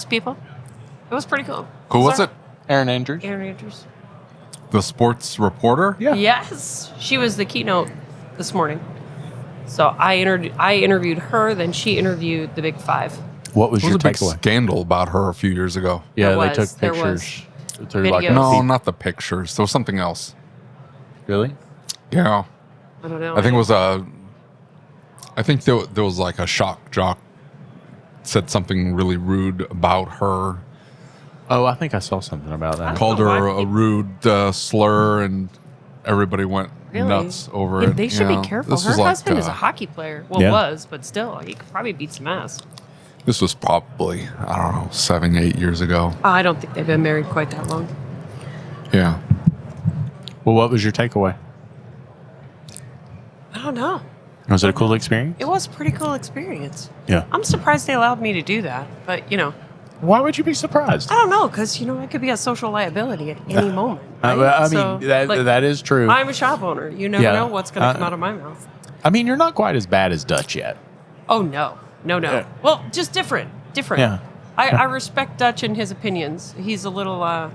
people. It was pretty cool. Who was it? Aaron Andrews. Aaron Andrews. The sports reporter? Yeah. Yes, she was the keynote this morning. So I interviewed her, then she interviewed the Big Five. What was There your was a big takeaway? scandal about her a few years ago. Yeah, There they was. took There pictures. was Through like videos. No, not the pictures. There was something else. Really? Yeah. I don't know. I think it was I think there was like a shock jock said something really rude about her. Oh, I think I saw something about that. Called know her why a rude slur, and everybody went Really? nuts over Yeah, it. they should Yeah. be careful. This Her was like, husband is a hockey player. Well, Yeah. was, but still, he could probably beat some ass. This was probably, I don't know, 7-8 years ago. I don't think they've been married quite that long. Yeah. Well, what was your takeaway? I don't know. Was it a cool experience? It was a pretty cool experience. Yeah. I'm surprised they allowed me to do that, but Why would you be surprised? I don't know, because I could be a social liability at any moment. Right? I mean, So, that is true. I'm a shop owner. You never Yeah. know what's going to come out of my mouth. I mean, you're not quite as bad as Dutch yet. Oh no. Yeah. Well, just different. Yeah. I respect Dutch and his opinions. He's a little. I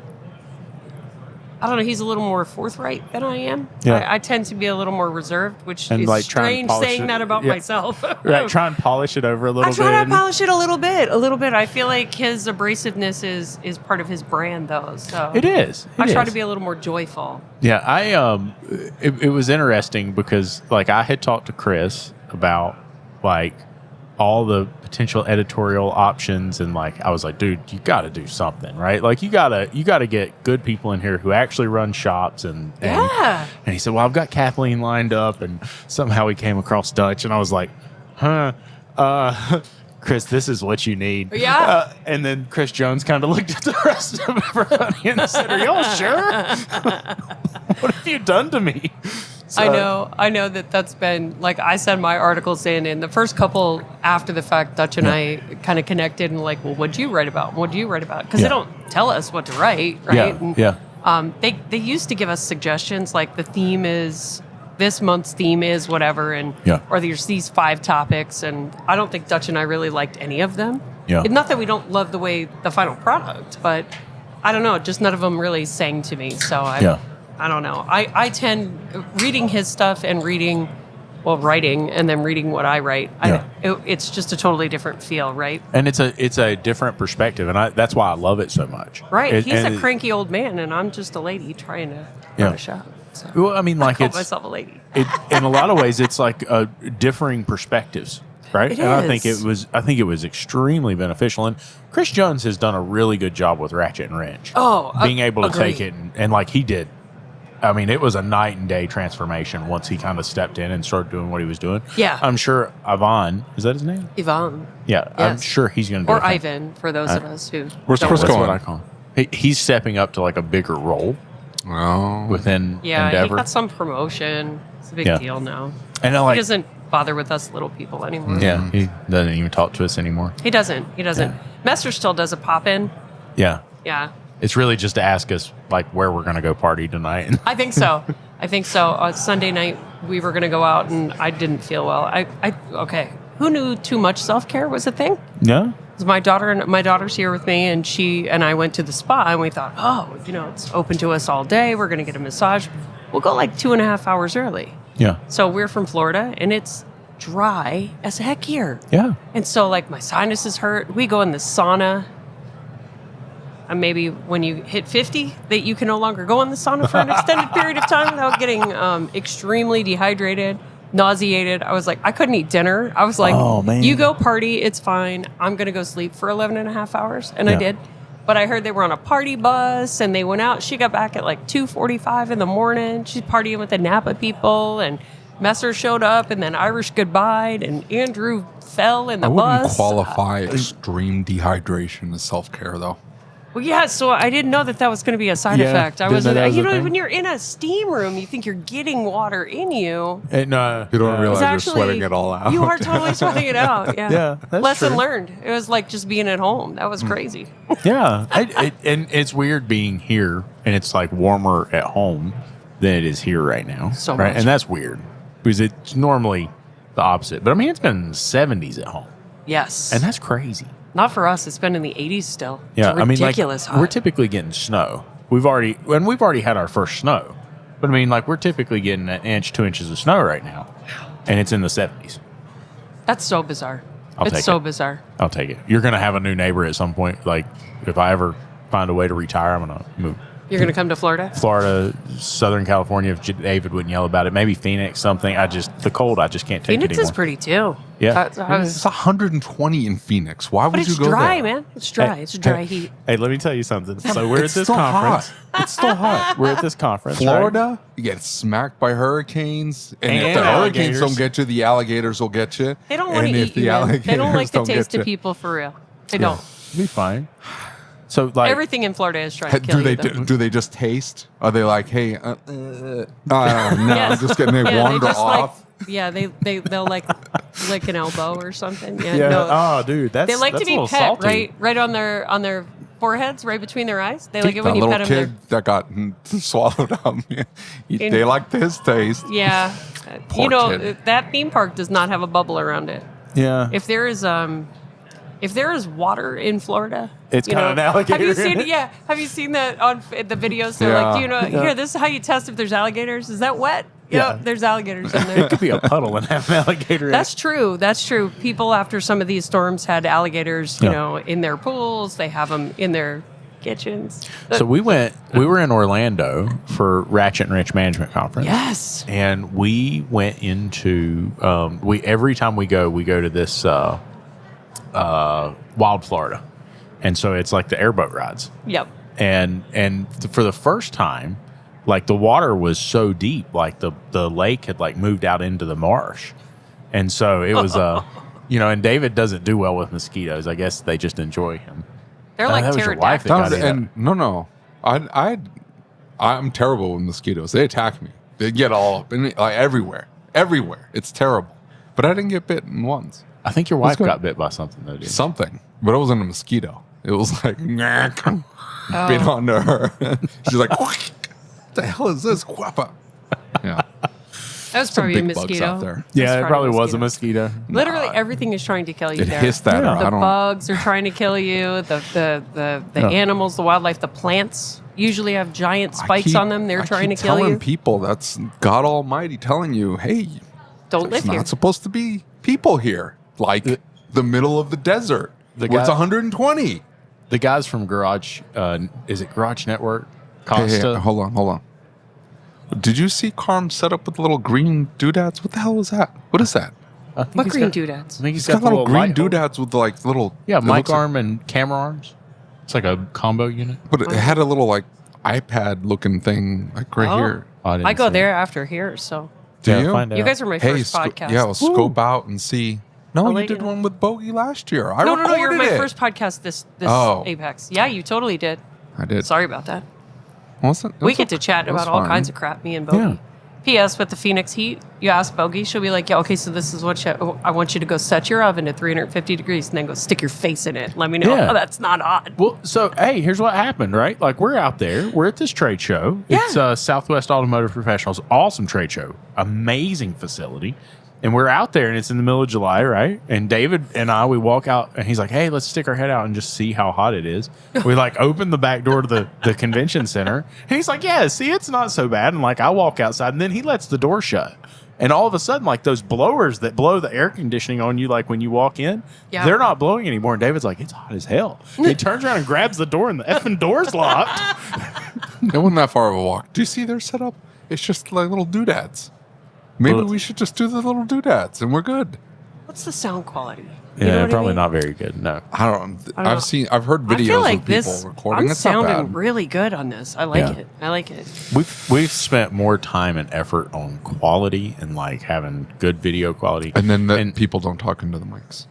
don't know. He's a little more forthright than I am. Yeah. I tend to be a little more reserved, which And, is like, trying to strange polish saying it. that about Yeah. myself. Right. Try and polish it over a little I try bit. to polish it a little bit. I feel like his abrasiveness is part of his brand, though. So It is. I It try is. to be a little more joyful. Yeah, it was interesting because like I had talked to Chris about like all the potential editorial options, and like I was like, dude, you got to do something, right? Like you gotta get good people in here who actually run shops, and Yeah. And he said, well, I've got Kathleen lined up, and somehow we came across Dutch, and I was like, Chris, this is what you need. Yeah. And then Chris Jones kind of looked at the rest of everybody and said, are y'all sure? What have you done to me? So- I know that's been, like, I send my articles in, and the first couple after the fact, Dutch and I kind of connected and like, well, what'd you write about? What'd you write about? Because Yeah. they don't tell us what to write, right? Yeah. And, they used to give us suggestions, like this month's theme is whatever, and Yeah. or there's these 5 topics, and I don't think Dutch and I really liked any of them. Yeah. Not that we don't love the final product, but I don't know, just none of them really sang to me. So I don't know. I tend reading his stuff and writing and then reading what I write. Yeah. It's just a totally different feel, right? And it's a different perspective, and that's why I love it so much. Right. He's And a cranky old man, and I'm just a lady trying to Yeah. run a shop. So Well, I mean, like I call it's myself a lady. in a lot of ways, it's like differing perspectives, right? It and I is. think it was extremely beneficial. And Chris Jones has done a really good job with Ratchet and Wrench. Oh, being able to agree. take it and like he did. I mean, it was a night and day transformation once he kind of stepped in and started doing what he was doing. Yeah. I'm sure Ivan, is that his name? Yvonne. Yeah, I'm Yes. sure he's going to do Or a thing. Ivan, for those of us who Where's don't Chris know. That's going? what I call him. He's stepping up to like a bigger role Oh. within Yeah, Endeavor. he got some promotion. It's a big Yeah. deal now. And I He like, doesn't bother with us little people anymore. yeah, he doesn't even talk to us anymore. He doesn't. Yeah. Messer still does a pop-in. Yeah. Yeah. It's really just to ask us like where we're going to go party tonight. I think so. Sunday night, we were going to go out, and I didn't feel well. Okay. Who knew too much self-care was a thing? Yeah. 'Cause my daughter's here with me, and she and I went to the spa, and we thought, it's open to us all day. We're going to get a massage. We'll go like 2.5 hours early. Yeah. So we're from Florida, and it's dry as heck here. Yeah. And so, like, my sinuses hurt. We go in the sauna. And maybe when you hit 50, that you can no longer go in the sauna for an extended period of time without getting extremely dehydrated, nauseated. I was like, I couldn't eat dinner. I was like, Oh, man. you go party, it's fine. I'm going to go sleep for 11 and a half hours. And I Yeah. did. But I heard they were on a party bus, and they went out. She got back at like 2:45 in the morning. She's partying with the Napa people, and Messer showed up, and then Irish goodbye, and Andrew fell in the I wouldn't bus. qualify extreme dehydration as self-care, though. Well, yeah, so I didn't know that was going to be a side Yeah, effect. I didn't was, know that was a thing. when you're in a steam room, you think you're getting water in you. And, You don't realize It's you're sweating it all out. You are totally sweating it out. Yeah, Yeah, that's Lesson true. learned. It was like just being at home. That was crazy. Yeah. And it's weird being here, and it's like warmer at home than it is here right now. So right? much. And that's weird because it's normally the opposite. But I mean, it's been in the 70s at home, Yes. and that's crazy. Not for us. It's been in the 80s still. Yeah, It's I mean, like, ridiculous hot. we're typically getting snow. We've already had our first snow. But I mean, like, we're typically getting an inch, 2 inches of snow right now. And it's in the 70s. That's so bizarre. I'll It's take so it. bizarre. I'll take it. You're going to have a new neighbor at some point. Like, if I ever find a way to retire, I'm going to move. You're going to come to Florida? Florida, Southern California, if David wouldn't yell about it. Maybe Phoenix, something. The cold, I just can't take Phoenix it anymore. is pretty too. Yeah. It's 120 in Phoenix. Why would But you it's go dry, there? man. It's dry. It's dry heat. Hey, let me tell you something. So we're It's at this still conference. hot. It's still hot. We're at this conference. Florida, right? you get smacked by hurricanes, and if And the hurricanes alligators. don't get you, the alligators will get you. They don't want to And if eat you, the man. They don't like alligators the don't taste get of you- people for real. They don't. It'll be fine. So, like, Everything in Florida is trying to kill Do they you. though. do they just taste? Are they like, hey, no, Yes. just getting they Yeah, wander just off? they'll like lick an elbow or something. Yeah, yeah. no. Oh, dude, They like to that's a be little pet, salty. right on their foreheads, right between their eyes. They like it that when you little pet them. kid that got swallowed up. They liked his taste. Yeah, Poor you know kid. that theme park does not have a bubble around it. Yeah. If there is water in Florida, It's you got know, an alligator Have you in seen? it. Yeah, have you seen that on the videos? They're Yeah. like, here, this is how you test if there's alligators. Is that wet? Yeah. There's alligators in there. it could be a puddle and have an alligator in That's it. true. That's true. People after some of these storms had alligators, you Yeah. know, in their pools. They have them in their kitchens. So we were in Orlando for Ratchet and Rich Management Conference. Yes. And we went into every time we go to this Wild Florida, and so it's like the airboat rides. Yep. And for the first time, like the water was so deep, like the lake had like moved out into the marsh, and so it was and David doesn't do well with mosquitoes. I guess they just enjoy him. They're Oh, like that was your wife pterodactyls. that got it. And no, I'm terrible with mosquitoes. They attack me. They get all up in me, like everywhere. It's terrible. But I didn't get bitten once. I think your wife good. got bit by something though, dude. Something, but it wasn't a mosquito. It was like bit onto her. She's like, "What the hell is this, guapa?" Yeah, That was some probably a big bugs mosquito. out there. Yeah, That's it probably was a mosquito. mosquito. Literally everything is trying to kill you It there. hissed at Yeah. her. The I don't. bugs are trying to kill you. The animals, the wildlife, the plants usually have giant spikes on them. They're trying to kill telling you. people that's God Almighty telling you, hey, Don't there's live here. not supposed to be people here. Like the middle of the desert. The where it's guy- 120. The guys from Garage, is it Garage Network? Hey, Costa. hold on. Did you see Carm set up with little green doodads? What the hell was that? What is that? I think What he's green got- doodads? I think he's It's got little the green light- doodads with like little. Yeah, it mic looks like- arm and camera arms. It's like a combo unit. but it had a little like iPad looking thing like right Oh. here. didn't I go see there it. after here, so Do Yeah, you? find out. you guys are my Hey, first podcast. yeah, we'll scope out and see. No, I'll you let did you know. one with Bogey last year. I No, recorded you're my it. first podcast this Oh. Apex. Yeah, you totally did. I did. Sorry about that. We We get to chat about all kinds of crap, me and Bogey. P.S. With the Phoenix heat, you ask Bogey, she'll be like, yeah, okay, so this is what I want you to go set your oven to 350 degrees and then go stick your face in it. Let me know. Yeah. Oh, that's not odd. Well, so hey, here's what happened, right? Like we're out there, we're at this trade show. Yeah. It's Southwest Automotive Professionals, awesome trade show, amazing facility, and we're out there, and it's in the middle of July, right? And David and we walk out, and he's like, "Hey, let's stick our head out and just see how hot it is." We like open the back door to the convention center, and he's like, "Yeah, see, it's not so bad." And like I walk outside, and then he lets the door shut. And all of a sudden, like those blowers that blow the air conditioning on you, like when you walk in, Yeah. they're not blowing anymore. And David's like, it's hot as hell. He turns around and grabs the door, and the effing door's locked. It wasn't that far of a walk. Do you see their setup? It's just like little doodads. Maybe Well- we should just do the little doodads and we're good. What's the sound quality? You know Yeah, what I probably mean? not very good. No. I don't know. I don't know. I've heard videos I feel like of people this. recording. I'm It's not sounding bad. really good on this. I like Yeah. it. I like it. We've spent more time and effort on quality and like having good video quality. And then people don't talk into the mics.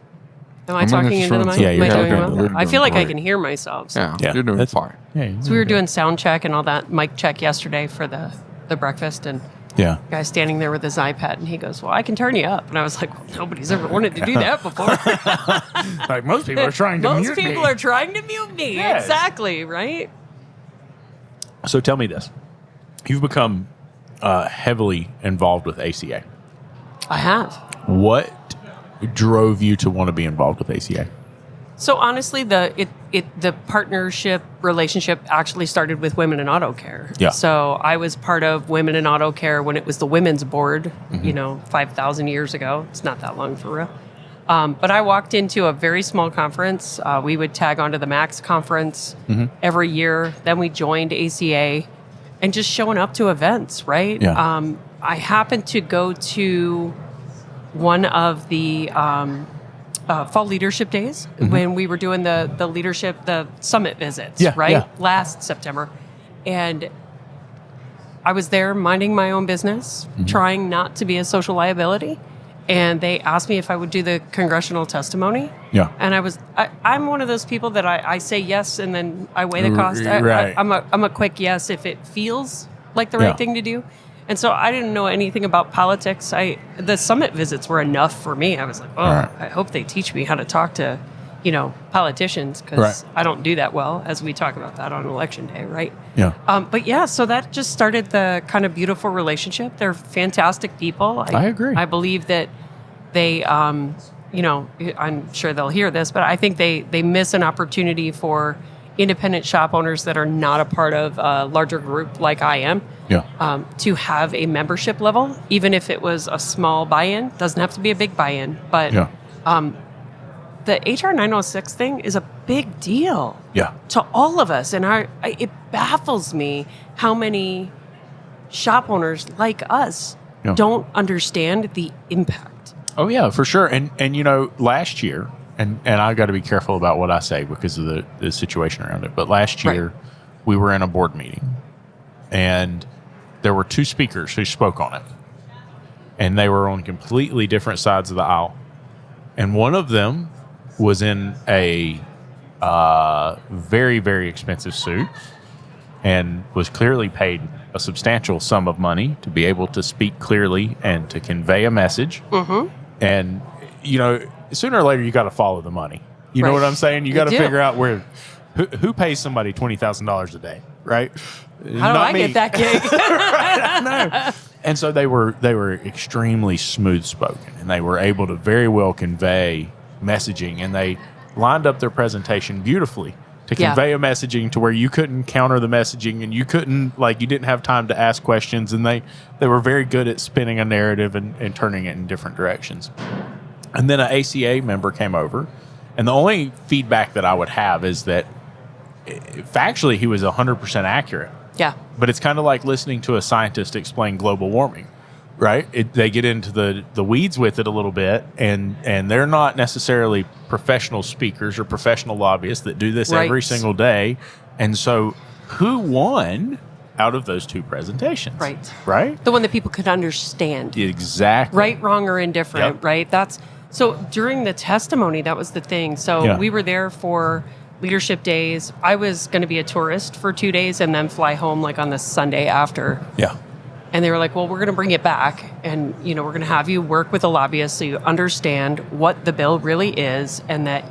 Am I I'm gonna talking just into the run mic? some- Yeah, you're Am I talking doing into well? the- I feel like I great. can hear myself. So. Yeah, you're doing that's- fine. Yeah, So we were doing sound check and all that mic check yesterday for the breakfast, and yeah. guy standing there with his iPad, and he goes, "Well, I can turn you up." And I was like, "Well, nobody's ever wanted to do that before." Like most people are trying to Most mute people me. are trying to mute me. Yes. Exactly, right? So tell me this: you've become heavily involved with ACA. I have. What drove you to want to be involved with ACA? So honestly, the partnership relationship actually started with Women in Auto Care. Yeah. So I was part of Women in Auto Care when it was the Women's Board, Mm-hmm. 5,000 years ago. It's not that long for real. But I walked into a very small conference. We would tag onto the Max conference Mm-hmm. every year. Then we joined ACA, and just showing up to events, right? Yeah. I happened to go to one of the fall leadership days when we were doing the summit visits, Yeah, right? yeah. Last September. And I was there minding my own business, trying not to be a social liability. And they asked me if I would do the congressional testimony. Yeah. And I'm one of those people that I say yes and then I weigh the cost. Right. I'm a quick yes if it feels like the Yeah. right thing to do. And so I didn't know anything about politics. The summit visits were enough for me. I was like, Right. I hope they teach me how to talk to, politicians, because Right. I don't do that well, as we talk about that on election day, right? Yeah. But yeah, so that just started the kind of beautiful relationship. They're fantastic people. I agree. I believe that they, I'm sure they'll hear this, but I think they miss an opportunity for independent shop owners that are not a part of a larger group like I am. Yeah. To have a membership level, even if it was a small buy-in, doesn't have to be a big buy-in, but Yeah. the HR 906 thing is a big deal Yeah. to all of us. And it baffles me how many shop owners like us Yeah. don't understand the impact. Oh yeah, for sure. And last year, and I got to be careful about what I say because of the situation around it. But last year, Right. we were in a board meeting, and there were two speakers who spoke on it, and they were on completely different sides of the aisle. And one of them was in a very, very expensive suit and was clearly paid a substantial sum of money to be able to speak clearly and to convey a message. Mm-hmm. And, sooner or later, you got to follow the money. You know Right. what I'm saying? You got to do. figure out who pays somebody $20,000 a day, right? How do I get that gig? And so they were extremely smooth spoken, and they were able to very well convey messaging, and they lined up their presentation beautifully to Yeah. convey a messaging to where you couldn't counter the messaging, and you didn't have time to ask questions, and they were very good at spinning a narrative and turning it in different directions. And then an ACA member came over, and the only feedback that I would have is that factually he was 100% accurate. Yeah. But it's kind of like listening to a scientist explain global warming, right? They get into the weeds with it a little bit, and they're not necessarily professional speakers or professional lobbyists that do this Right. every single day. And so who won out of those two presentations? Right. Right? The one that people could understand. Exactly. Right, wrong, or indifferent, Yep. right? So during the testimony, that was the thing. So Yeah. we were there for leadership days. I was going to be a tourist for 2 days and then fly home like on the Sunday after. Yeah. And they were like, well, we're going to bring it back. And, we're going to have you work with a lobbyist so you understand what the bill really is and that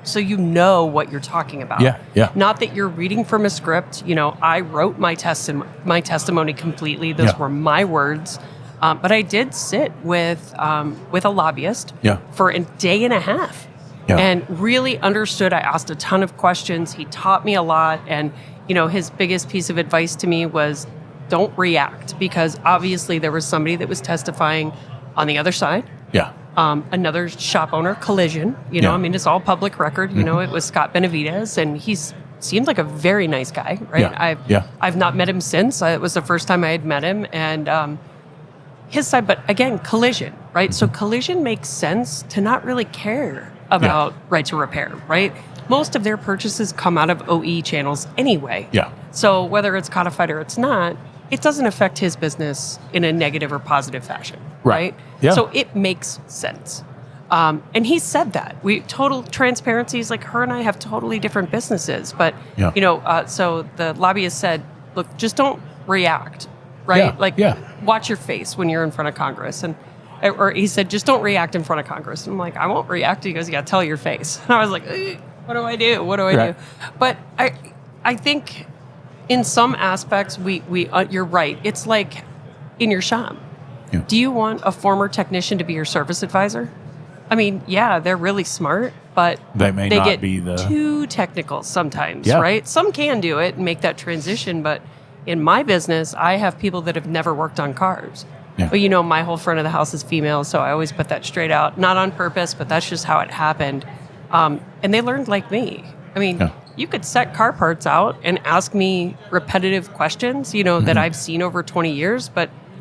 so you know what you're talking about. Yeah, yeah. Not that you're reading from a script. I wrote my testimony completely. Those Yeah. were my words. But I did sit with a lobbyist Yeah. for a day and a half. Yeah. And really understood. I asked a ton of questions. He taught me a lot. And, his biggest piece of advice to me was don't react, because obviously there was somebody that was testifying on the other side. Yeah. Another shop owner, Collision. Yeah. It's all public record. It was Scott Benavidez, and he seemed like a very nice guy, right? Yeah. I've not met him since. It was the first time I had met him. And his side, but again, Collision, right? So Collision makes sense to not really care about right to repair, right? Most of their purchases come out of OE channels anyway. Yeah. So whether it's codified or it's not, it doesn't affect his business in a negative or positive fashion, Right. right? Yeah. So it makes sense. And he said that. Total transparency is like her and I have totally different businesses. But, Yeah. so the lobbyist said, look, just don't react, right? Watch your face when you're in front of Congress. Or he said, just don't react in front of Congress. And I'm like, I won't react. He goes, you got to tell your face. And I was like, what do I do? What do I Right. do? But I think in some aspects, you're right. It's like in your shop. Yeah. Do you want a former technician to be your service advisor? I mean, yeah, they're really smart, but They may not get be the- too technical sometimes, Yeah. right? Some can do it and make that transition, but in my business, I have people that have never worked on cars. Yeah. But, you know, my whole front of the house is female, so I always put that straight out. Not on purpose, but that's just how it happened. And they learned like me. I mean, Yeah. you could set car parts out and ask me repetitive questions, you know, that I've seen over 20 years,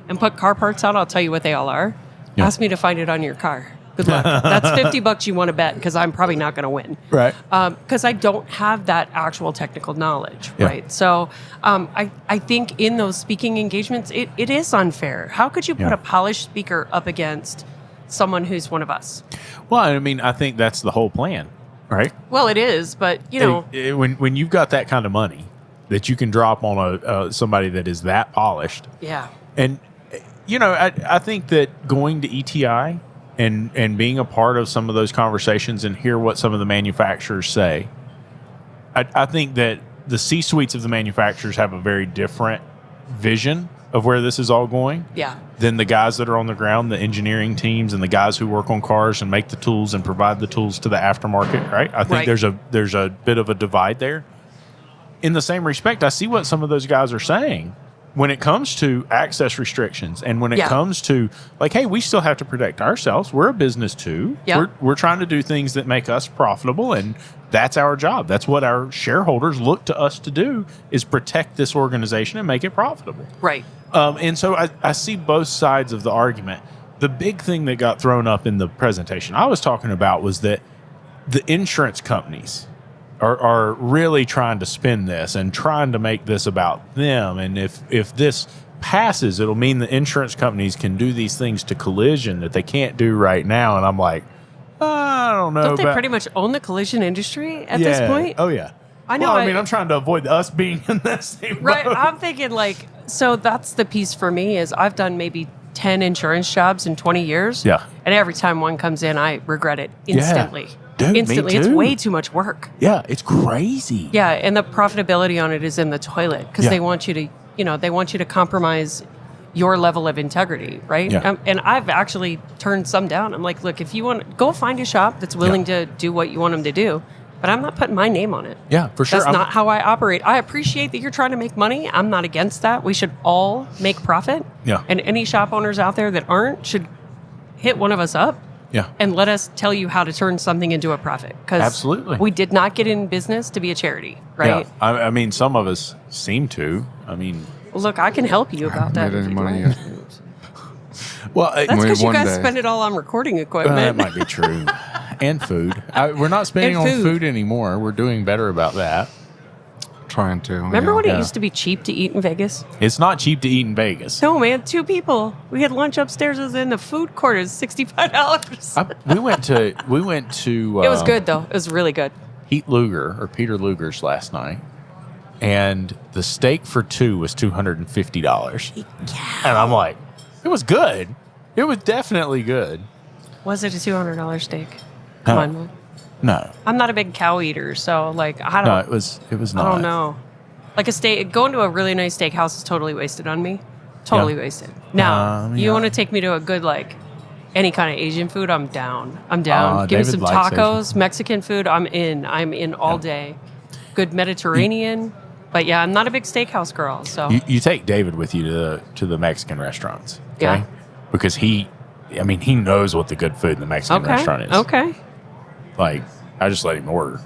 and put car parts out, I'll tell you what they all are. Yeah. Ask me to find it on your car. Good luck. That's $50 you want to bet, because I'm probably not going to win. Right. Because I don't have that actual technical knowledge, Yeah. right? So I think in those speaking engagements, it is unfair. How could you put Yeah. a polished speaker up against someone who's one of us? Well, I mean, I think that's the whole plan, right? Well, it is, but, you know, When you've got that kind of money that you can drop on somebody that is that polished, yeah. and you know, I think that going to ETI and being a part of some of those conversations and hear what some of the manufacturers say, I think that the C-suites of the manufacturers have a very different vision of where this is all going Yeah. than the guys that are on the ground, the engineering teams and the guys who work on cars and make the tools and provide the tools to the aftermarket, right? I think Right. there's a bit of a divide there. In the same respect, I see what some of those guys are saying when it comes to access restrictions and when it Yeah. comes to like, hey, we still have to protect ourselves. We're a business too. Yeah. We're trying to do things that make us profitable, and that's our job. That's what our shareholders look to us to do, is protect this organization and make it profitable. Right. And so I see both sides of the argument. The big thing that got thrown up in the presentation I was talking about was that the insurance companies are really trying to spin this and trying to make this about them. And if this passes, it'll mean the insurance companies can do these things to collision that they can't do right now. And I'm like, I don't know. Don't they about- pretty much own the collision industry at this point? Oh, yeah. I know, Well, I I- mean, I'm trying to avoid us being in that same Right. boat. I'm thinking like, so that's the piece for me is I've done maybe 10 insurance jobs in 20 years. Yeah. And every time one comes in, I regret it instantly. Dude, me instantly. It's too. way too much work. Yeah, it's crazy. Yeah. And the profitability on it is in the toilet because Yeah. they want you to compromise your level of integrity, right? Yeah. And I've actually turned some down. I'm like, look, if you want, go find a shop that's willing to do what you want them to do, but I'm not putting my name on it. Yeah, for sure. That's not how I operate. I appreciate that you're trying to make money. I'm not against that. We should all make profit. Yeah. And any shop owners out there that aren't should hit one of us up Yeah. and let us tell you how to turn something into a profit. Because Absolutely. we did not get in business to be a charity, right? Yeah. I mean, some of us seem to. I mean, Well, look, I can help you about that. Made if any you'd money like. yet? well, That's Maybe because you one guys day. spend it all on recording that equipment. might be true. And food. We're not spending And on food. food anymore. We're doing better about that. Trying to. Remember when Yeah. it used to be cheap to eat in Vegas? It's not cheap to eat in Vegas. No, man, 2 people. We had lunch upstairs. It was in the food court. It was $65. We went to. It was good though. It was really good. Pete Luger or Peter Luger's last night, and the steak for two was $250. And I'm like, it was good. It was definitely good. Was it a $200 steak? Come No. on, man. No, I'm not a big cow eater, so like I no, don't. it was I not. don't know. Like a steak, going to a really nice steakhouse is totally wasted on me. Totally Yeah. wasted. Now, Yeah. you want to take me to a good like any kind of Asian food? I'm down. I'm down. Give me David some likes tacos, Mexican food. I'm in. I'm in all day. Good Mediterranean. But yeah, I'm not a big steakhouse girl. So You take David with you to the Mexican restaurants, okay? Yeah. Because he knows what the good food in the Mexican okay. restaurant is. Okay. Like, I just let him order.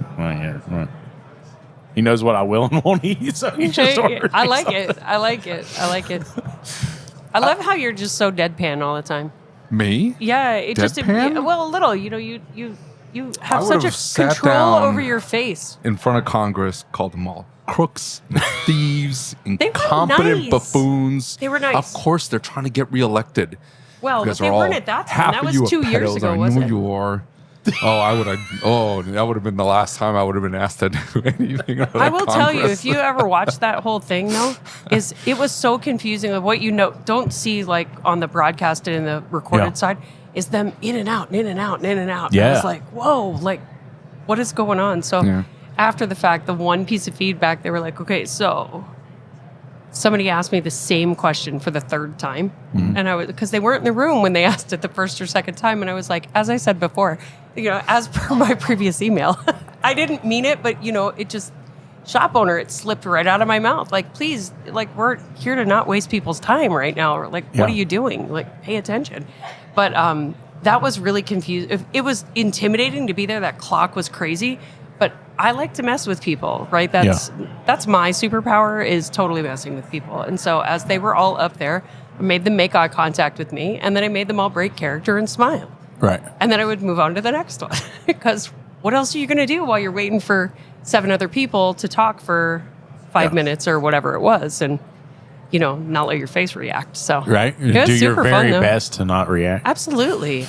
He knows what I will and won't eat, so he just orders. I me like something. it. I like it. I like it. I love how you're just so deadpan all the time. Me? Yeah, it just Deadpan? well a little. You know, you have I such would've a sat control down over your face. In front of Congress, called them all crooks, thieves, were incompetent nice. buffoons. They were nice. Of course, they're trying to get reelected. Well, You but guys they are weren't all- at that time. half That of was you are 2 years pedos. ago, I wasn't know it? you are. Oh, I would have. Oh, that would have been the last time I would have been asked to do anything. out of I will tell you, Congress. if you ever watch that whole thing, though, it was so confusing. Of what don't see like on the broadcast and in the recorded Yeah. side is them in and out and in and out and in and out. And Yeah. I was like, whoa, like what is going on? So Yeah. after the fact, the one piece of feedback, they were like, okay, so somebody asked me the same question for the third time, and I was because they weren't in the room when they asked it the first or second time, and I was like, as I said before, as per my previous email, I didn't mean it, but it just shop owner, it slipped right out of my mouth. Like, please, like, we're here to not waste people's time right now. Or like, what are you doing? Like, pay attention. But that was really confusing. It was intimidating to be there. That clock was crazy. But I like to mess with people, right? That's my superpower, is totally messing with people. And so as they were all up there, I made them make eye contact with me, and then I made them all break character and smile. Right. And then I would move on to the next one. Because what else are you going to do while you're waiting for 7 other people to talk for 5 minutes or whatever it was, and not let your face react. So right, it was do your super very fun, best to not react. Absolutely.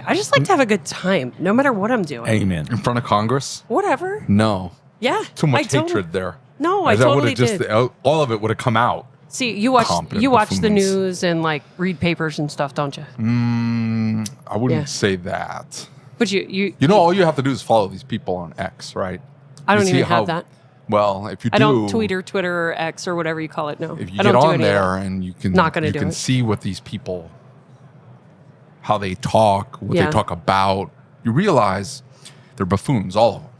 I just like to have a good time, no matter what I'm doing. Amen. In front of Congress? Whatever. No. Yeah. Too much I hatred there. No, I That totally would've just did. all of it would have come out. See, you watch Competent the buffoons. news and like read papers and stuff, don't you? I wouldn't Yeah. say that. But you All you have to do is follow these people on X, right? I don't You see even how- have that. Well, if you do, I don't tweet or Twitter or X or whatever you call it. No, if you I get don't do on any of there that. and you can, Not gonna you do can it. see what these people, how they talk, what Yeah. they talk about. You realize they're buffoons, all of them,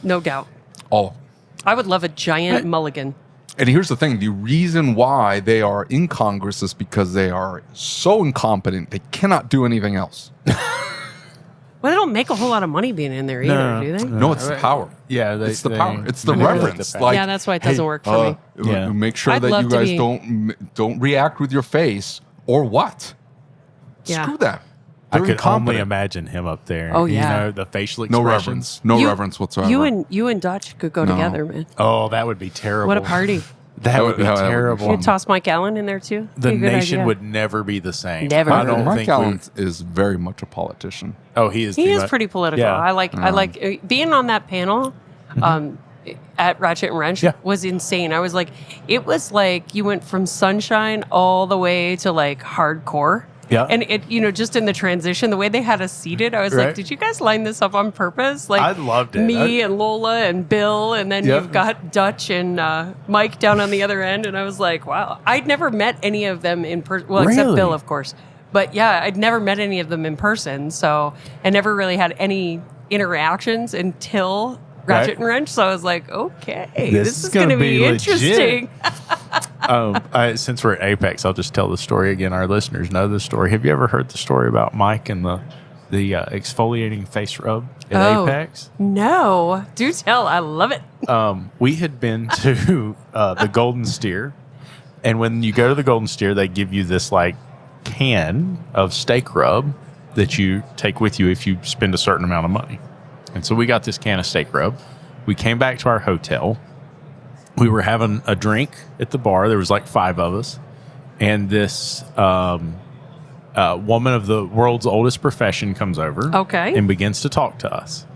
No doubt. all of them. I would love a giant mulligan. And here's the thing: the reason why they are in Congress is because they are so incompetent they cannot do anything else. Well, they don't make a whole lot of money being in there either, do they? No, it's the power. Yeah, It's the power. It's the manipulate reverence. the Like, Yeah, that's why it doesn't work for me. Yeah. Make sure I'd that love you to guys be- don't react with your face or what. Yeah. Screw that. I They're could only incompetent. imagine him up there. Oh, yeah. The facial No expressions. reverence. No You- reverence whatsoever. You and Dutch could go No. together, man. Oh, that would be terrible. What a party. That would be that would be terrible. You toss Mike Allen in there too. The Be a good nation idea. would never be the same. Never. I don't Mike think Allen is very much a politician. he is. He too is much. pretty political. Yeah. I like being on that panel at Ratchet and Wrench Yeah. was insane. I was like, it was like you went from sunshine all the way to like hardcore. Yeah. And it, just in the transition, the way they had us seated, I was Right. like, did you guys line this up on purpose? Like I loved it. Me and Lola and Bill, and then Yep. you've got Dutch and Mike down on the other end. And I was like, wow, I'd never met any of them in person. Well, except Really? Bill, of course. But yeah, I'd never met any of them in person. So I never really had any interactions until Ratchet Right. and Wrench. So I was like, okay, This this is is going to gonna be be legit. interesting. Since we're at Apex, I'll just tell the story again. Our listeners know the story. Have you ever heard the story about Mike and the exfoliating face rub at Apex? No, do tell. I love it. We had been to the Golden Steer, and when you go to the Golden Steer, they give you this like can of steak rub that you take with you if you spend a certain amount of money. And so we got this can of steak rub. We came back to our hotel. We were having a drink at the bar. There was like 5 of us, and this woman of the world's oldest profession comes over, Okay. and begins to talk to us.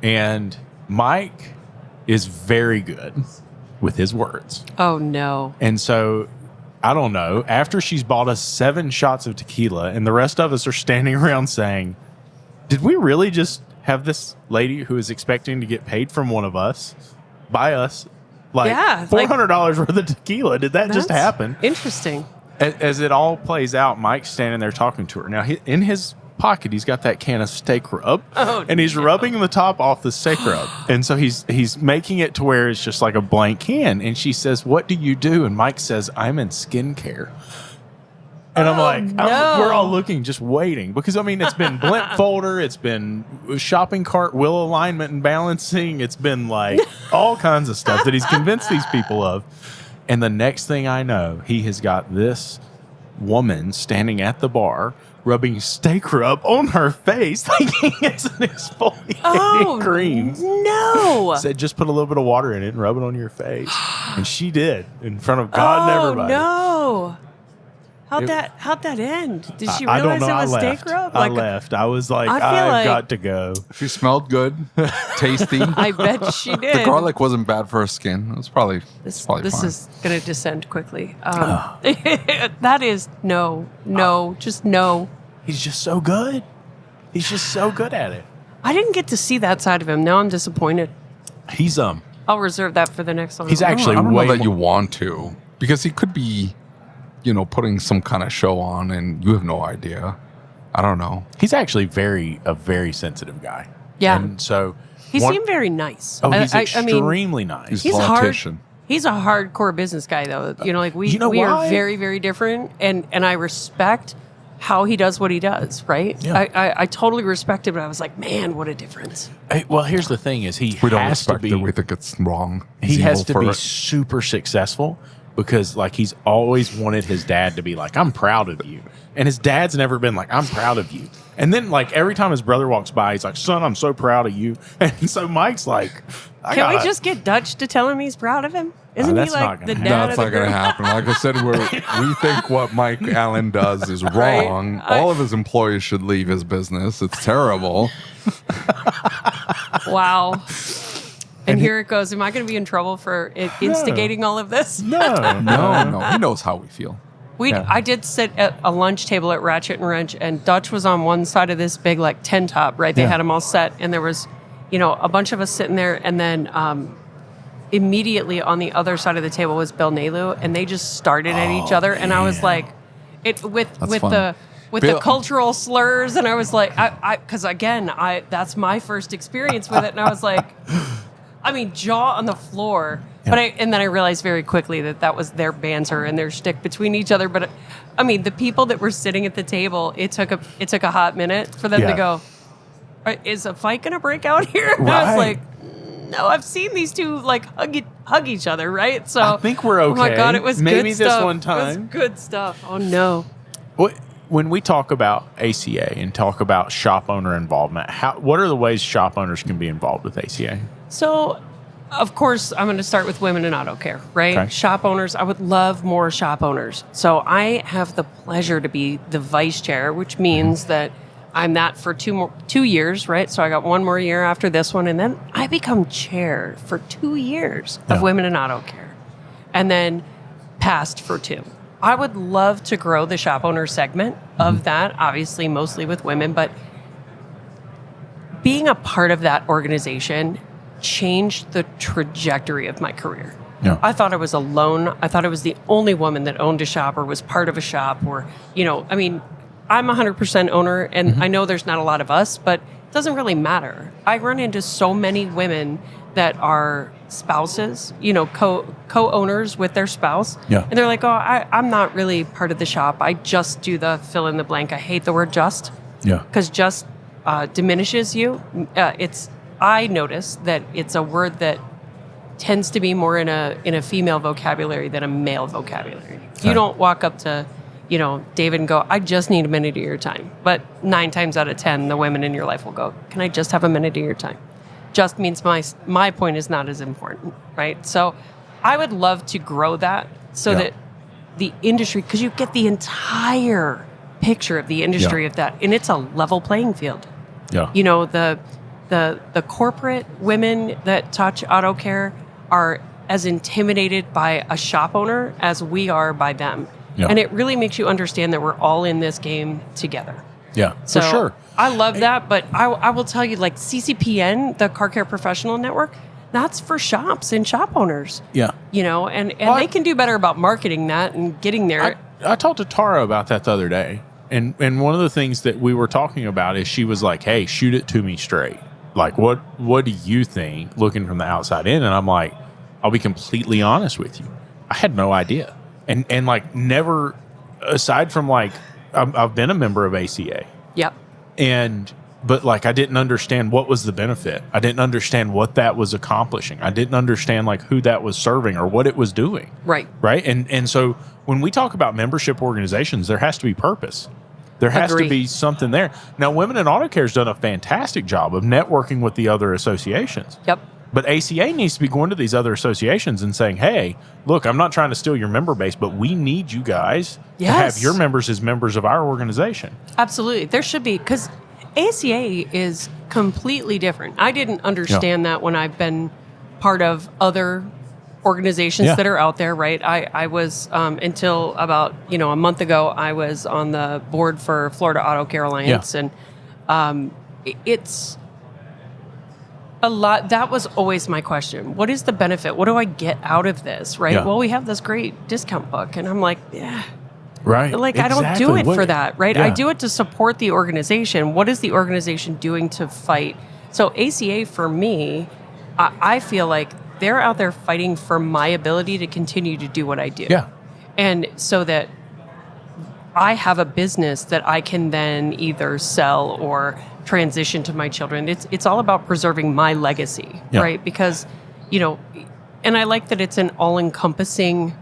And Mike is very good with his words. Oh, no. And so, I don't know, after she's bought us 7 shots of tequila and the rest of us are standing around saying, did we really just have this lady who is expecting to get paid from one of us buy us like Yeah, like- $400 worth of tequila? Did that just That's happen? Interesting. As it all plays out, Mike's standing there talking to her. Now, in his pocket, he's got that can of steak rub, and he's rubbing the top off the steak rub. And so he's making it to where it's just like a blank can. And she says, "What do you do?" And Mike says, "I'm in skincare." And I'm like, no. we're all looking, just waiting. Because, I mean, it's been blimp folder. It's been shopping cart wheel alignment and balancing. It's been like all kinds of stuff that he's convinced these people of. And the next thing I know, he has got this woman standing at the bar rubbing steak rub on her face, thinking it's an exfoliating cream. No. Said, just put a little bit of water in it and rub it on your face. And she did in front of God and everybody. No. How'd that end? Did she I realize don't know. it was I steak left. rub? I left. I was like, I feel I've like- got to go. She smelled good, tasty. I bet she did. The garlic wasn't bad for her skin. It was probably This fine. is going to descend quickly. That is no, just no. He's just so good. He's just so good at it. I didn't get to see that side of him. Now I'm disappointed. He's I'll reserve that for the next one. He's actually I don't way know that you more- want to, because he could be, putting some kind of show on and you have no idea. I don't know. He's actually a very sensitive guy. Yeah. And so He seemed very nice. Oh, he's I extremely nice. He's He's politician. He's a hardcore business guy, though. We are very, very different, and I respect how he does what he does. Right? Yeah. I totally respect it, but I was like, man, what a difference. Well, here's the thing: is We don't respect it. We think it's wrong. He He's has evil to for be it. super successful because, like, he's always wanted his dad to be like, "I'm proud of you," and his dad's never been like, "I'm proud of you." And then, like, every time his brother walks by, he's like, "Son, I'm so proud of you." And so Mike's like, Can we just get Dutch to tell him he's proud of him? Isn't he that's not like gonna the happen. dad? That's of not the going to group? happen. Like I said, we think what Mike Allen does is wrong. All of his employees should leave his business. It's terrible. Wow. And here it goes. Am I going to be in trouble for instigating all of this? no. He knows how we feel. I did sit at a lunch table at Ratchet and Wrench, and Dutch was on one side of this big like tent top, right? They Yeah. had them all set, and there was, a bunch of us sitting there, and then immediately on the other side of the table was Bill Nalu, and they just started at each other, and I was like, with fun. the Bill- cultural slurs, and I was like, because again, that's my first experience with it, and I was like, I mean, jaw on the floor. Yeah. But and then I realized very quickly that was their banter and their shtick between each other. But I mean, the people that were sitting at the table, it took a hot minute for them to go, "Is a fight gonna break out here?" And I was Right. like, "No, I've seen these two like hug each other, right?" So I think we're okay. Oh my god, it was Maybe good this stuff. one It was time. good stuff. Oh no. When we talk about ACA and talk about shop owner involvement, what are the ways shop owners can be involved with ACA? So, of course, I'm going to start with women in auto care, right? Okay. Shop owners. I would love more shop owners. So I have the pleasure to be the vice chair, which means that I'm that for 2 years, right? So I got one more year after this one, and then I become chair for 2 years of women in auto care, and then past for 2. I would love to grow the shop owner segment of that, obviously mostly with women, but being a part of that organization changed the trajectory of my career. Yeah. I thought I was alone. I thought I was the only woman that owned a shop or was part of a shop or, I mean, I'm 100% owner and I know there's not a lot of us, but it doesn't really matter. I run into so many women that are spouses, co-owners with their spouse. Yeah. And they're like, I'm not really part of the shop. I just do the fill in the blank. I hate the word just. Yeah. Because just diminishes you. I notice that it's a word that tends to be more in a female vocabulary than a male vocabulary. You don't walk up to, David and go, I just need a minute of your time. But 9 times out of 10, the women in your life will go, can I just have a minute of your time? Just means my point is not as important, right? So I would love to grow that so that the industry, because you get the entire picture of the industry of that, and it's a level playing field. Yeah. The corporate women that touch auto care are as intimidated by a shop owner as we are by them. Yeah. And it really makes you understand that we're all in this game together. Yeah, So for sure. I love that, but I will tell you, like CCPN, the Car Care Professional Network, that's for shops and shop owners. Yeah. And they can do better about marketing that and getting there. I talked to Tara about that the other day. And one of the things that we were talking about is she was like, hey, shoot it to me straight. Like, what do you think looking from the outside in? And I'm like, I'll be completely honest with you. I had no idea. And like never, aside from like, I've been a member of ACA. Yep. But like, I didn't understand what was the benefit. I didn't understand what that was accomplishing. I didn't understand like who that was serving or what it was doing. Right. Right. And so when we talk about membership organizations, there has to be purpose. There has to Agree. be something there. Now, Women in Auto Care has done a fantastic job of networking with the other associations. Yep. But ACA needs to be going to these other associations and saying, hey, look, I'm not trying to steal your member base, but we need you guys to have your members as members of our organization. Absolutely. There should be, because ACA is completely different. I didn't understand that when I've been part of other organizations that are out there, right? I was, until about, a month ago, I was on the board for Florida Auto Care Alliance. And it's a lot. That was always my question. What is the benefit? What do I get out of this, right? Yeah. Well, we have this great discount book. And I'm like, Right. Like, I don't do Exactly. it What- for that, right? Yeah. I do it to support the organization. What is the organization doing to fight? So ACA, for me, I feel like they're out there fighting for my ability to continue to do what I do. Yeah. And so that I have a business that I can then either sell or transition to my children. It's all about preserving my legacy, Yeah. right? Because, and I like that it's an all-encompassing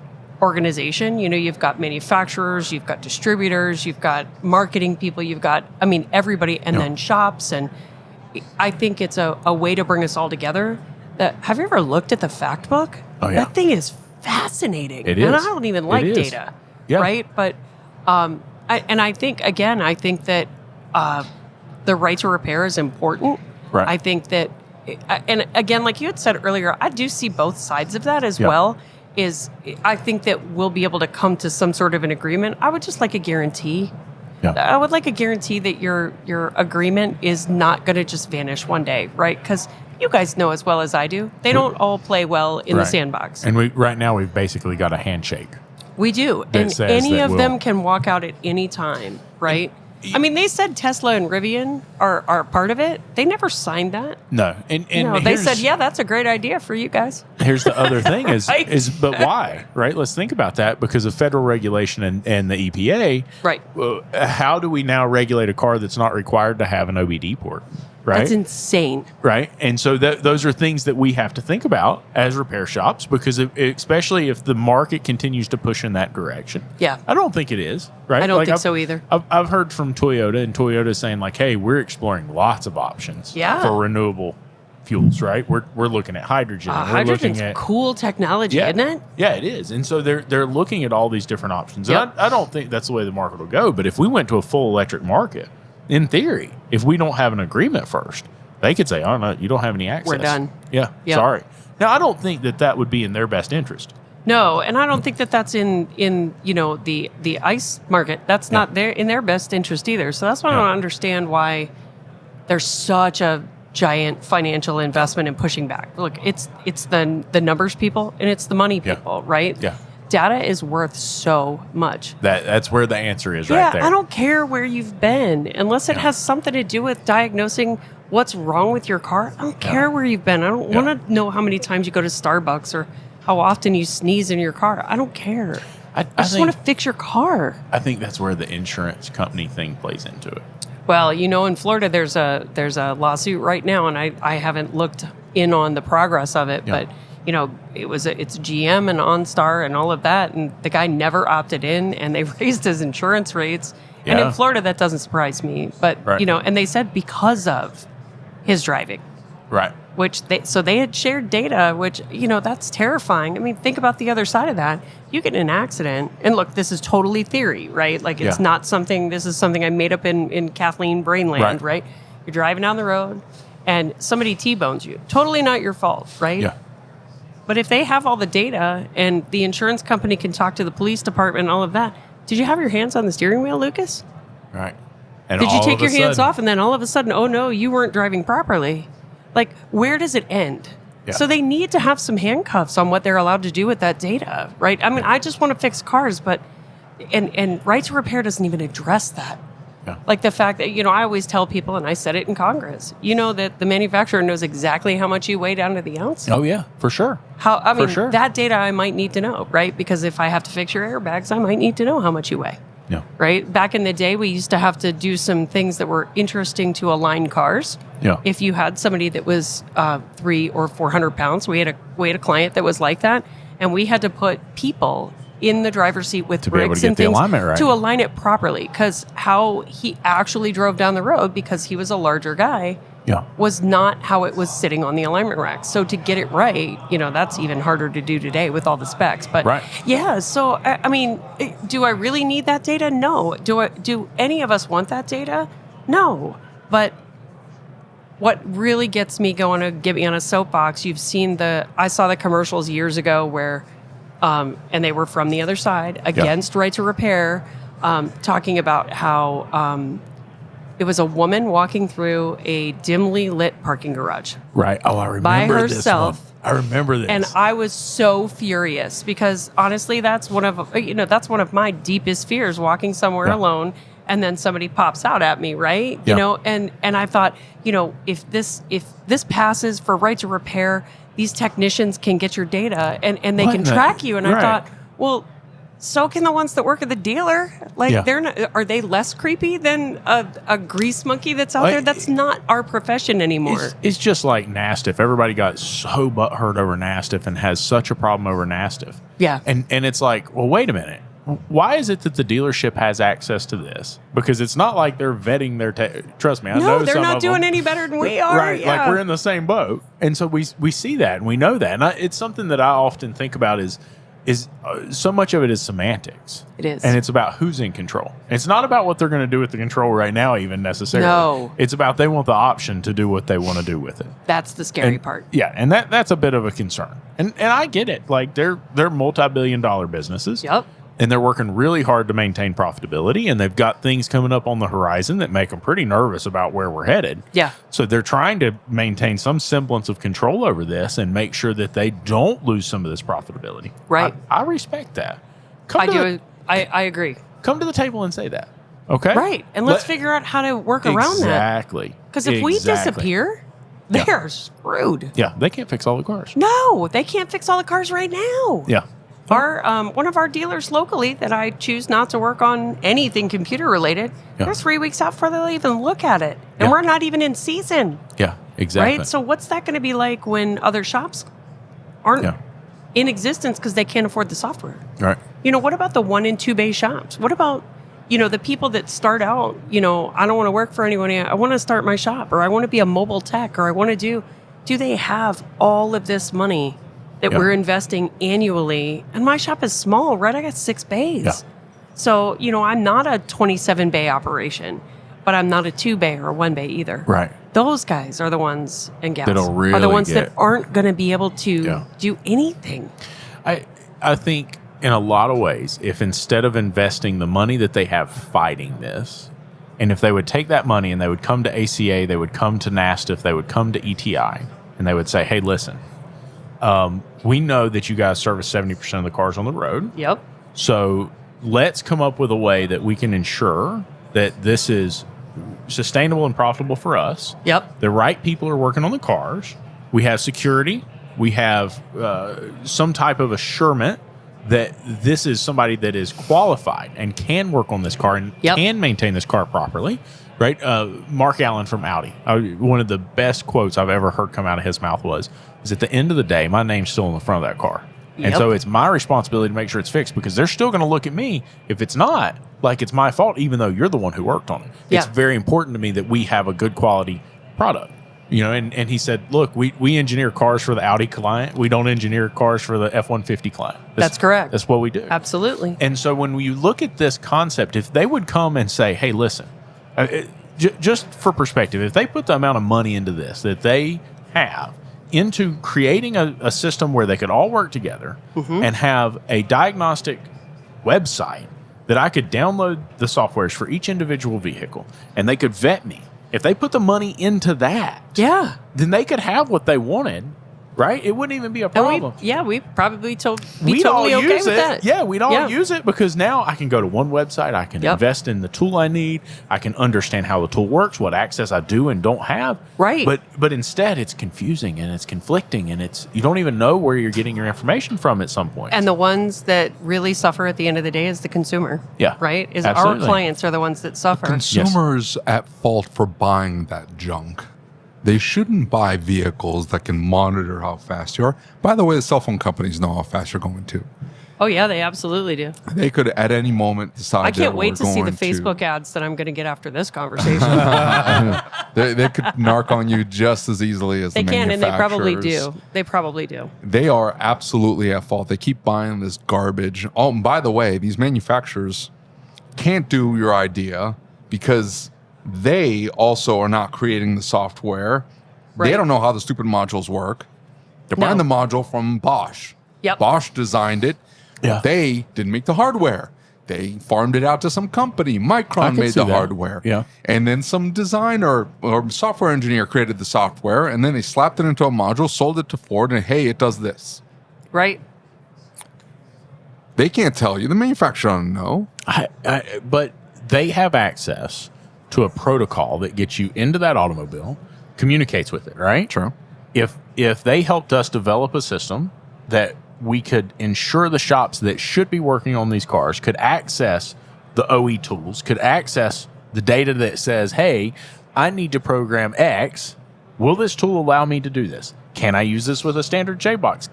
organization. You've got manufacturers, you've got distributors, you've got marketing people, you've got, everybody, and then shops. And I think it's a way to bring us all together. Have you ever looked at the fact book? Oh, yeah. That thing is fascinating. It And I is. don't even It like is. data, Yeah. right? But I think that the right to repair is important. Right. I think that, and again, like you had said earlier, I do see both sides of that as Yeah. well. I think that we'll be able to come to some sort of an agreement. I would just like a guarantee. Yeah. I would like a guarantee that your agreement is not going to just vanish one day, right? Because you guys know as well as I do, they don't all play well in the Right. sandbox. And right now we've basically got a handshake. We do. that And says any that of we'll- them can walk out at any time, right? They said Tesla and Rivian are part of it. They never signed that. No. And No, they here's- said, yeah, that's a great idea for you guys. Here's the other thing Right. but why? Right? Let's think about that because of federal regulation and the EPA. Right. How do we now regulate a car that's not required to have an OBD port? Right. That's insane. Right. And so those are things that we have to think about as repair shops because especially if the market continues to push in that direction. Yeah. I don't think it is. Right. I don't think I've- so either. I've heard from Toyota and Toyota saying like, hey, we're exploring lots of options Yeah. for renewable fuels. Right. We're looking at hydrogen. We're Hydrogen's looking at cool technology, isn't it? Yeah, it is. And so they're looking at all these different options. And Yep. I don't think that's the way the market will go. But if we went to a full electric market, in theory, if we don't have an agreement first, they could say, oh, no, you don't have any access. We're done. Yeah, Yep. sorry. Now, I don't think that would be in their best interest. No, and I don't think that that's in the ICE market. That's not in their best interest either. So that's why I don't understand why there's such a giant financial investment in pushing back. Look, it's the numbers people and it's the money people, right? Yeah. Data is worth so much. That's where the answer is Yeah, right there. I don't care where you've been unless it has something to do with diagnosing what's wrong with your car. I don't care where you've been. I don't want to know how many times you go to Starbucks or how often you sneeze in your car. I don't care. I just want to fix your car. I think that's where the insurance company thing plays into it. Well, in Florida, there's a lawsuit right now, and I haven't looked in on the progress of it, but it's GM and OnStar and all of that, and the guy never opted in, and they raised his insurance rates. And in Florida, that doesn't surprise me, but and they said because of his driving, Right. which they had shared data, which that's terrifying. I mean, think about the other side of that. You get in an accident, and look, this is totally theory, right? Like it's not something. This is something I made up in Kathleen Brainland, right? You're driving down the road, and somebody T-bones you. Totally not your fault, right? Yeah. But if they have all the data, and the insurance company can talk to the police department and all of that, did you have your hands on the steering wheel, Lucas? Right. And Did you all take of your a hands sudden- off, and then all of a sudden, oh no, you weren't driving properly? Like, where does it end? Yeah. So they need to have some handcuffs on what they're allowed to do with that data, right? I mean, I just want to fix cars, but and right to repair doesn't even address that. Yeah. Like the fact that, I always tell people, and I said it in Congress, that the manufacturer knows exactly how much you weigh down to the ounce. Oh, yeah, for sure. Sure. That data I might need to know, right? Because if I have to fix your airbags, I might need to know how much you weigh. Yeah. Right? Back in the day, we used to have to do some things that were interesting to align cars. Yeah. If you had somebody that was 300 or 400 pounds, we had a client that was like that, and we had to put people in the driver's seat with To be able to bricks get and the things alignment right. to align it properly. Because how he actually drove down the road, because he was a larger guy, Yeah. was not how it was sitting on the alignment rack. So to get it right, that's even harder to do today with all the specs. But Right. yeah, so I mean, do I really need that data? No. Do any of us want that data? No. But what really gets me going to get me on a soapbox, I saw the commercials years ago where, and they were from the other side against right to repair, talking about how It was a woman walking through a dimly lit parking garage. Right. Oh, I remember By herself. This one. I remember this. And I was so furious because honestly, that's one of my deepest fears, walking somewhere alone and then somebody pops out at me, right? Yeah. You know, and I thought, you know, if this passes for right to repair, these technicians can get your data and they can track you. And I thought, well, so can the ones that work at the dealer. Like, they're not. Are they less creepy than a grease monkey that's out there? That's not our profession anymore. It's just like Nastiff. Everybody got so butthurt over Nastiff and has such a problem over Nastiff. Yeah. And it's like, well, wait a minute. Why is it that the dealership has access to this? Because it's not like they're vetting their trust me, I know they're some not of doing them. any better than we are. Right, Yeah. like we're in the same boat. And so we see that and we know that. And it's something that I often think about is so much of it is semantics. It is. And it's about who's in control. It's not about what they're going to do with the control right now even necessarily. No. It's about they want the option to do what they want to do with it. That's the scary And- part. Yeah, and that's a bit of a concern. And I get it. Like they're multi-billion-dollar businesses. Yep. And they're working really hard to maintain profitability, and they've got things coming up on the horizon that make them pretty nervous about where we're headed. Yeah. So they're trying to maintain some semblance of control over this and make sure that they don't lose some of this profitability. Right. I respect that. I agree. Come to the table and say that. Okay? Right. And let's figure out how to work around that. Exactly. Because if we disappear, they are screwed. Yeah, they can't fix all the cars. No, they can't fix all the cars right now. Yeah. Our one of our dealers locally that I choose not to work on anything computer related, they're 3 weeks out before they'll even look at it. And we're not even in season. Yeah, exactly. Right? So what's that going to be like when other shops aren't in existence because they can't afford the software? Right. You know, what about the 1 and 2 bay shops? What about, you know, the people that start out, you know, I don't want to work for anyone. I want to start my shop, or I want to be a mobile tech, or I want to do they have all of this money that we're investing annually? And my shop is small, right? I got 6 bays. Yeah. So, you know, I'm not a 27 bay operation, but I'm not a 2 bay or a 1 bay either. Right. Those guys are the ones and gals That'll are the really ones that aren't going to be able to Yeah. do anything. I think in a lot of ways, if instead of investing the money that they have fighting this, and if they would take that money and they would come to ACA, they would come to Nastiff, they would come to ETI, and they would say, hey, listen, we know that you guys service 70% of the cars on the road. Yep. So let's come up with a way that we can ensure that this is sustainable and profitable for us. Yep. The right people are working on the cars. We have security. We have some type of assurance that this is somebody that is qualified and can work on this car and can maintain this car properly. Right? Mark Allen from Audi. One of the best quotes I've ever heard come out of his mouth is at the end of the day, my name's still on the front of that car. Yep. And so it's my responsibility to make sure it's fixed, because they're still going to look at me if it's not, like it's my fault, even though you're the one who worked on it. Yeah. It's very important to me that we have a good quality product. You know, and he said, look, we engineer cars for the Audi client. We don't engineer cars for the F-150 client. That's correct. That's what we do. Absolutely. And so when you look at this concept, if they would come and say, hey, listen, just for perspective, if they put the amount of money into this that they have into creating a system where they could all work together and have a diagnostic website that I could download the softwares for each individual vehicle and they could vet me. If they put the money into that, then they could have what they wanted, right? It wouldn't even be a problem. We probably We'd totally all okay use with it. that. Yeah, we'd all use it, because now I can go to one website. I can invest in the tool I need. I can understand how the tool works, what access I do and don't have. Right. But instead, it's confusing and it's conflicting, and you don't even know where you're getting your information from at some point. And the ones that really suffer at the end of the day is the consumer. Yeah, Right? Is absolutely. our clients are the ones that suffer. Consumers at fault for buying that junk. They shouldn't buy vehicles that can monitor how fast you are. By the way, the cell phone companies know how fast you're going too. Oh, yeah, they absolutely do. They could at any moment decide. I can't wait to see the going Facebook ads that I'm going to get after this conversation. They could narc on you just as easily as They the can, and they probably manufacturers. do. They probably do. They are absolutely at fault. They keep buying this garbage. Oh, and by the way, these manufacturers can't do your idea because they also are not creating the software. Right. They don't know how the stupid modules work. They're buying the module from Bosch. Yep. Bosch designed it. Yeah. They didn't make the hardware. They farmed it out to some company. I Micron can made see the that. hardware. Yeah. And then some designer or software engineer created the software, and then they slapped it into a module, sold it to Ford, and hey, it does this. Right. They can't tell you. The manufacturer doesn't know. But they have access to a protocol that gets you into that automobile, communicates with it, right? True. If they helped us develop a system that we could ensure the shops that should be working on these cars could access the OE tools, could access the data that says, hey, I need to program X. Will this tool allow me to do this? Can I use this with a standard J-box?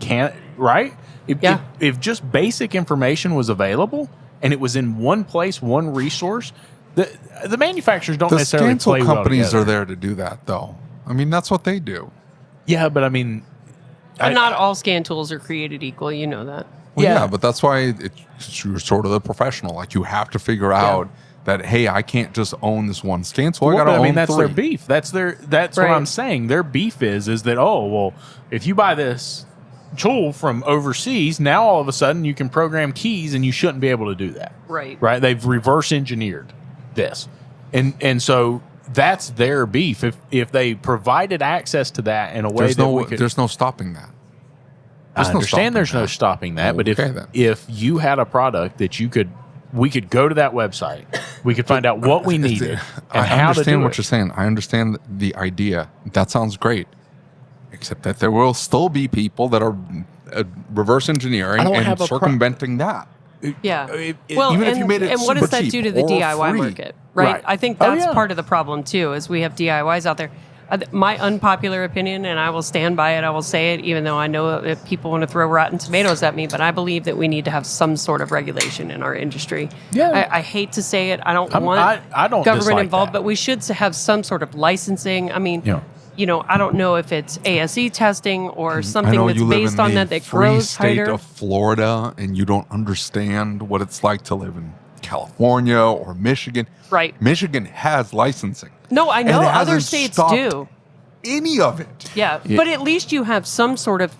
Right? If just basic information was available and it was in one place, one resource, the manufacturers don't necessarily play well companies together. are there to do that, though. I mean, that's what they do. Yeah, but I mean... But not all scan tools are created equal. You know that. Well, Yeah. yeah, but that's why you're sort of the professional. Like, you have to figure out that, hey, I can't just own this one scan tool. I got to own that's three. their beef. That's what Right. I'm saying. Their beef is that, oh, well, if you buy this tool from overseas, now all of a sudden you can program keys and you shouldn't be able to do that. Right. Right? They've reverse engineered this. And so that's their beef. If they provided access to that in a way There's no stopping that. I understand there's no stopping that, but Okay, then. if you had a product that we could go to that website, we could find out what we needed and I how to understand do what it. you're saying. I understand the idea. That sounds great. Except that there will still be people that are reverse engineering and circumventing that. Yeah. even if you made it and what does super that cheap do to the or DIY free? market? Right. Right. I think Oh, that's yeah. part of the problem too, is we have DIYs out there. My unpopular opinion, and I will stand by it, I will say it, even though I know that people want to throw rotten tomatoes at me, but I believe that we need to have some sort of regulation in our industry. Yeah. I hate to say it. I don't I don't government dislike involved, that. but we should have some sort of licensing. I mean, Yeah. I don't know if it's ASE testing or I something know that's you live based in on the that free grows state tighter. of Florida, and you don't understand what it's like to live in California or Michigan. Right. Michigan has licensing. No, I know And it other hasn't states stopped do. Any of it. Yeah, but at least you have some sort of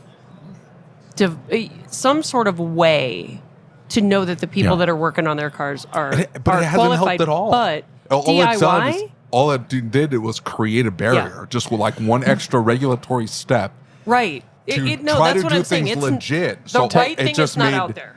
way to know that the people Yeah. that are working on their cars are But it hasn't qualified. helped at all. But DIY, All it did was create a barrier, just with like one extra regulatory step right? to No, try that's to what do I'm saying. things It's legit. the right thing is not out there.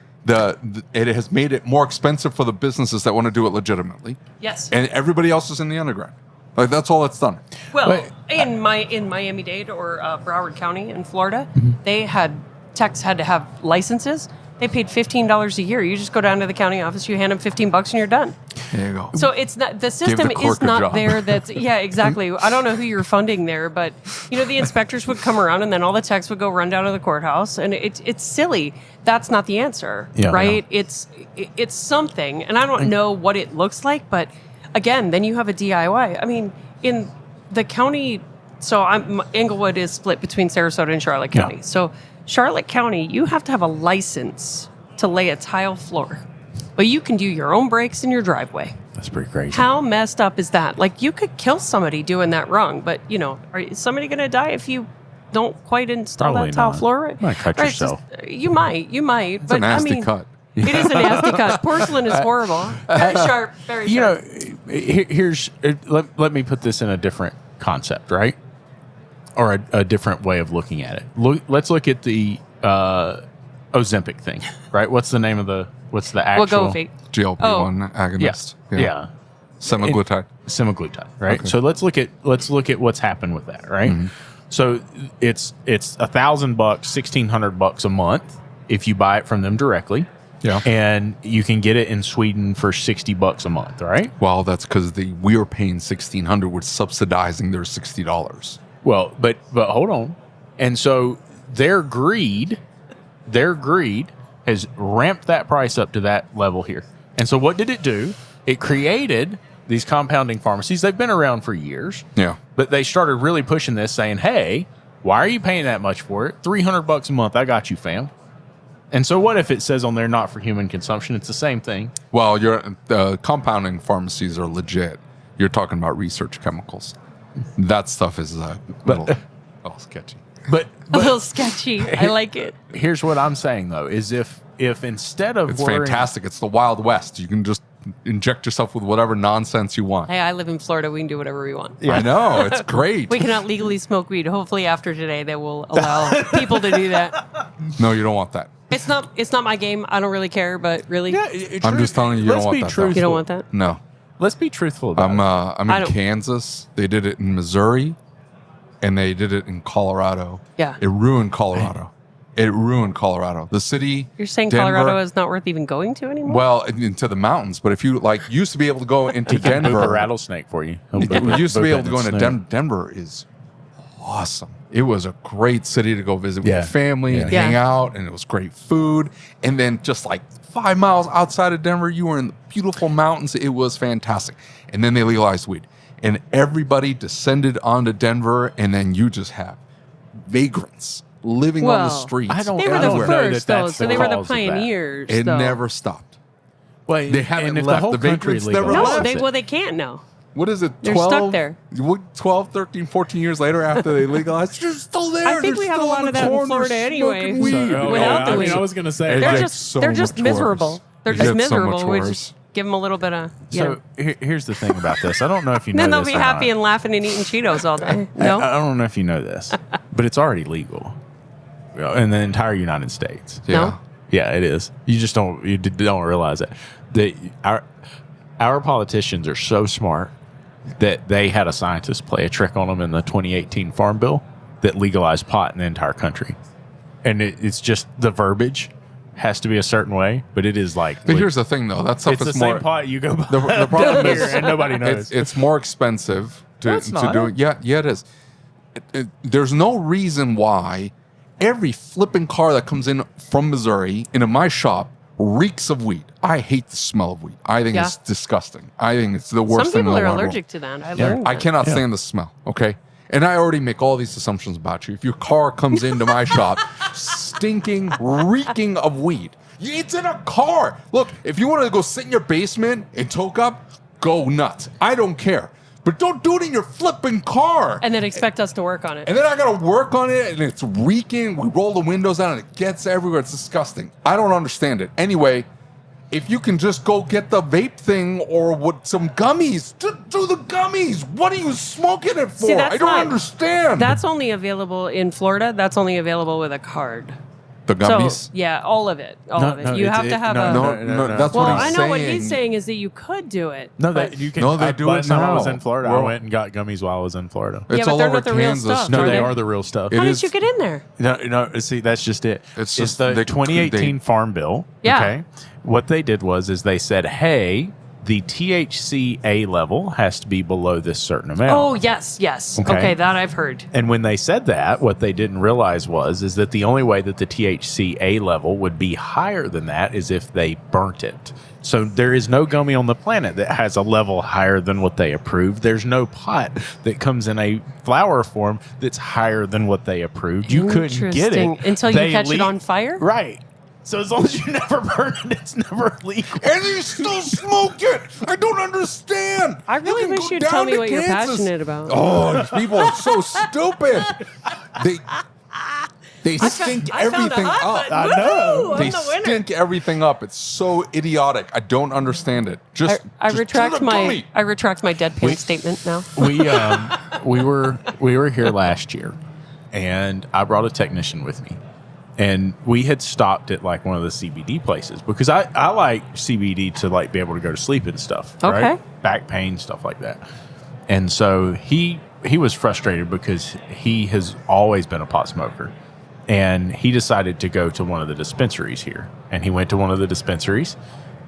It has made it more expensive for the businesses that want to do it legitimately, Yes. and everybody else is in the underground. Like, that's all it's done. Well, But- in Miami-Dade or Broward County in Florida, Mm-hmm. they had techs had to have licenses. They paid $15 a year. You just go down to the county office, you hand them $15, and you're done. There you go. So it's not the system the is clerk a not job. there. That's exactly. I don't know who you're funding there, but the inspectors would come around, and then all the techs would go run down to the courthouse, and it's silly. That's not the answer, Yeah. right? It's something, and I don't know what it looks like, but again, then you have a DIY. I mean, in the county, so Englewood is split between Sarasota and Charlotte County. Yeah. So Charlotte County, you have to have a license to lay a tile floor, but you can do your own breaks in your driveway. That's pretty crazy. How messed up is that? Like, you could kill somebody doing that wrong, but is somebody going to die if you don't quite install Probably that tile not. flour? You might cut it's yourself. You might, It's but a nasty I mean, cut. it is a nasty cut. Porcelain is horrible. Very sharp. Very sharp. Let me put this in a different concept, right? Or a different way of looking at it. Let's look at the Ozempic thing, right? What's the actual? We'll go GLP-1 agonist. Yeah. Semaglutide. Semaglutide, right? Okay. So let's look at what's happened with that, right? Mm-hmm. So it's $1,000, $1,600 a month if you buy it from them directly. Yeah. And you can get it in Sweden for $60 a month, right? Well, that's because we were paying $1,600. We're subsidizing their $60. Well, but hold on. And so their greed has ramped that price up to that level here. And so what did it do? It created these compounding pharmacies. They've been around for years. Yeah. But they started really pushing this, saying, hey, why are you paying that much for it? $300 a month. I got you, fam. And so what if it says on there, not for human consumption? It's the same thing. Well, your compounding pharmacies are legit. You're talking about research chemicals. That stuff is a little sketchy. But A little sketchy. I like it. here's what I'm saying though: is if instead of It's worrying, fantastic. It's the Wild West. You can just inject yourself with whatever nonsense you want. Hey, I live in Florida. We can do whatever we want. I know. It's great. We cannot legally smoke weed. Hopefully, after today, they will allow people to do that. No, you don't want that. It's not my game. I don't really care. But really, I'm just telling you, you don't want that. Truthful. you don't want that. No. Let's be truthful about it. I'm I in don't- Kansas. They did it in Missouri, and they did it in Colorado. Yeah. It ruined Colorado. It ruined Colorado. The city. You're saying Denver, Colorado is not worth even going to anymore? well into the mountains. But if you used to be able to go into Boop a Denver. rattlesnake for you. We used to be able to go into Denver. Denver is awesome. It was a great city to go visit with Yeah. your family and Yeah. hang out, and it was great food. And then just 5 miles outside of Denver, you were in the beautiful mountains. It was fantastic. And then they legalized weed, and everybody descended onto Denver, and then you just have vagrants living on the Well, streets. I don't- they were I the don't know first, that though. that's So the they were the cause of that. pioneers. It though. never stopped. Well, They haven't and if left. the whole The country vagrants never legalizes No, left. it- they can't now. What is it? They're 12, stuck there. 12, 13, 14 years later after they legalized, you're still there. I think They're we have a still lot on of the that in corner Florida anyway. smoking So, weed. without the weed. I was going to say, It They're gets just so they're just much worse. miserable. They're It just gets so much miserable. We worse. just give them a little bit of. so here's the thing about this. I don't know if you know Then they'll this be or happy not. and laughing and eating Cheetos all day. No, I don't know if you know this, but it's already legal in the entire United States. Yeah. No? Yeah, it is. You just don't realize it. Our politicians are so smart that they had a scientist play a trick on them in the 2018 Farm Bill that legalized pot in the entire country, and it's just the verbiage has to be a certain way, but it is But here's the thing, though. That stuff it's is the more. same pot you go buy The problem down is here and nobody knows. it's more expensive No, to it's not. do it. Yeah, it is. There's no reason why every flipping car that comes in from Missouri into my shop reeks of weed. I hate the smell of weed. I think Yeah. it's disgusting. I think it's the worst some thing in people the are world. allergic to that. I learned. I that. cannot stand the smell, okay? And I already make all these assumptions about you. If your car comes into my shop stinking, reeking of weed, it's in a car. Look, if you want to go sit in your basement and toke up, go nuts. I don't care. But don't do it in your flipping car. And then expect us to work on it. And then I gotta work on it, and it's reeking. We roll the windows down, and it gets everywhere. It's disgusting. I don't understand it. Anyway, if you can just go get the vape thing or some gummies, do the gummies. What are you smoking it for? See, that's I don't not- understand. That's only available in Florida. That's only available with a card. the gummies. So yeah, all of it. All of it. You have to have a. no, that's Well, what I he's know saying. what he's saying is that you could do it. No, but- that you can. No, they do it last time I was now. in Florida, I Well- went and got gummies while I was in Florida. It's Yeah, but all they're over not the real Kansas. stuff, No, are they they? are the real stuff. It How is- did you get in there? No. See, that's just it. It's It's just the they- 2018 Farm Bill. Yeah. Okay. What they did was they said, hey, the THCA level has to be below this certain amount. Oh yes. Okay. Okay, that I've heard. And when they said that, what they didn't realize is that the only way that the THCA level would be higher than that is if they burnt it. So there is no gummy on the planet that has a level higher than what they approved. There's no pot that comes in a flower form that's higher than what they approved. You couldn't get Interesting. it Until you catch it on fire? Right. So as long as you never burn it, it's never legal. And you still smoke it. I don't understand. I really can wish go you'd tell down me to what you're Kansas. passionate about. Oh, these people are so stupid. They stink I found a everything hot up. button. I know. Woo! They I'm the winner. stink everything up. It's so idiotic. I don't understand it. I Just do retract the my gummy. I retract my deadpan statement now. We were here last year, and I brought a technician with me, and we had stopped at like one of the CBD places because I like CBD to like be able to go to sleep and stuff. Okay. Right? Back pain, stuff like that. And so he was frustrated because he has always been a pot smoker. And he decided to go to one of the dispensaries here. And he went to one of the dispensaries,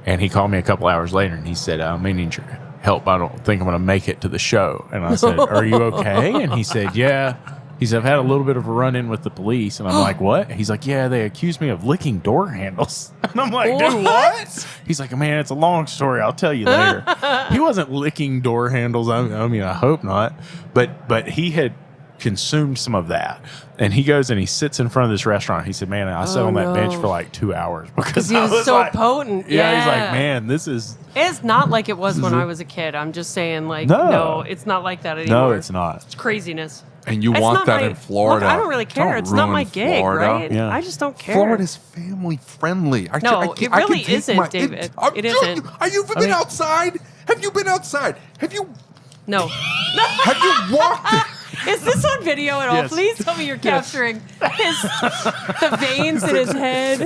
and he called me a couple hours later, and he said, I may need your help. I don't think I'm going to make it to the show. And I said, are you okay? And he said, yeah. He said, I've had a little bit of a run-in with the police. And I'm like, what? He's like, yeah, they accused me of licking door handles. And I'm like, dude, what? He's like, man, it's a long story. I'll tell you later. He wasn't licking door handles. I mean, I hope not. But he had consumed some of that. And he goes and he sits in front of this restaurant. He said, man, I sat on that bench for like 2 hours because He I was so like, potent. Yeah, he's like, Yeah. man, this is... It's not like it was when I was a kid. I'm just saying, like, No. no, it's not like that anymore. No, it's not. It's craziness. And you It's want not that my- in Florida. Look, I don't really care. Don't It's not my ruin gig, Florida. right? Yeah. I just don't care. Florida's family friendly. No, I it can really take isn't, David. I'm It telling isn't. you, have you been outside? Have you been outside? Have you No. walked? Is this on video at all? Yes. Please tell me you're capturing the veins in his head.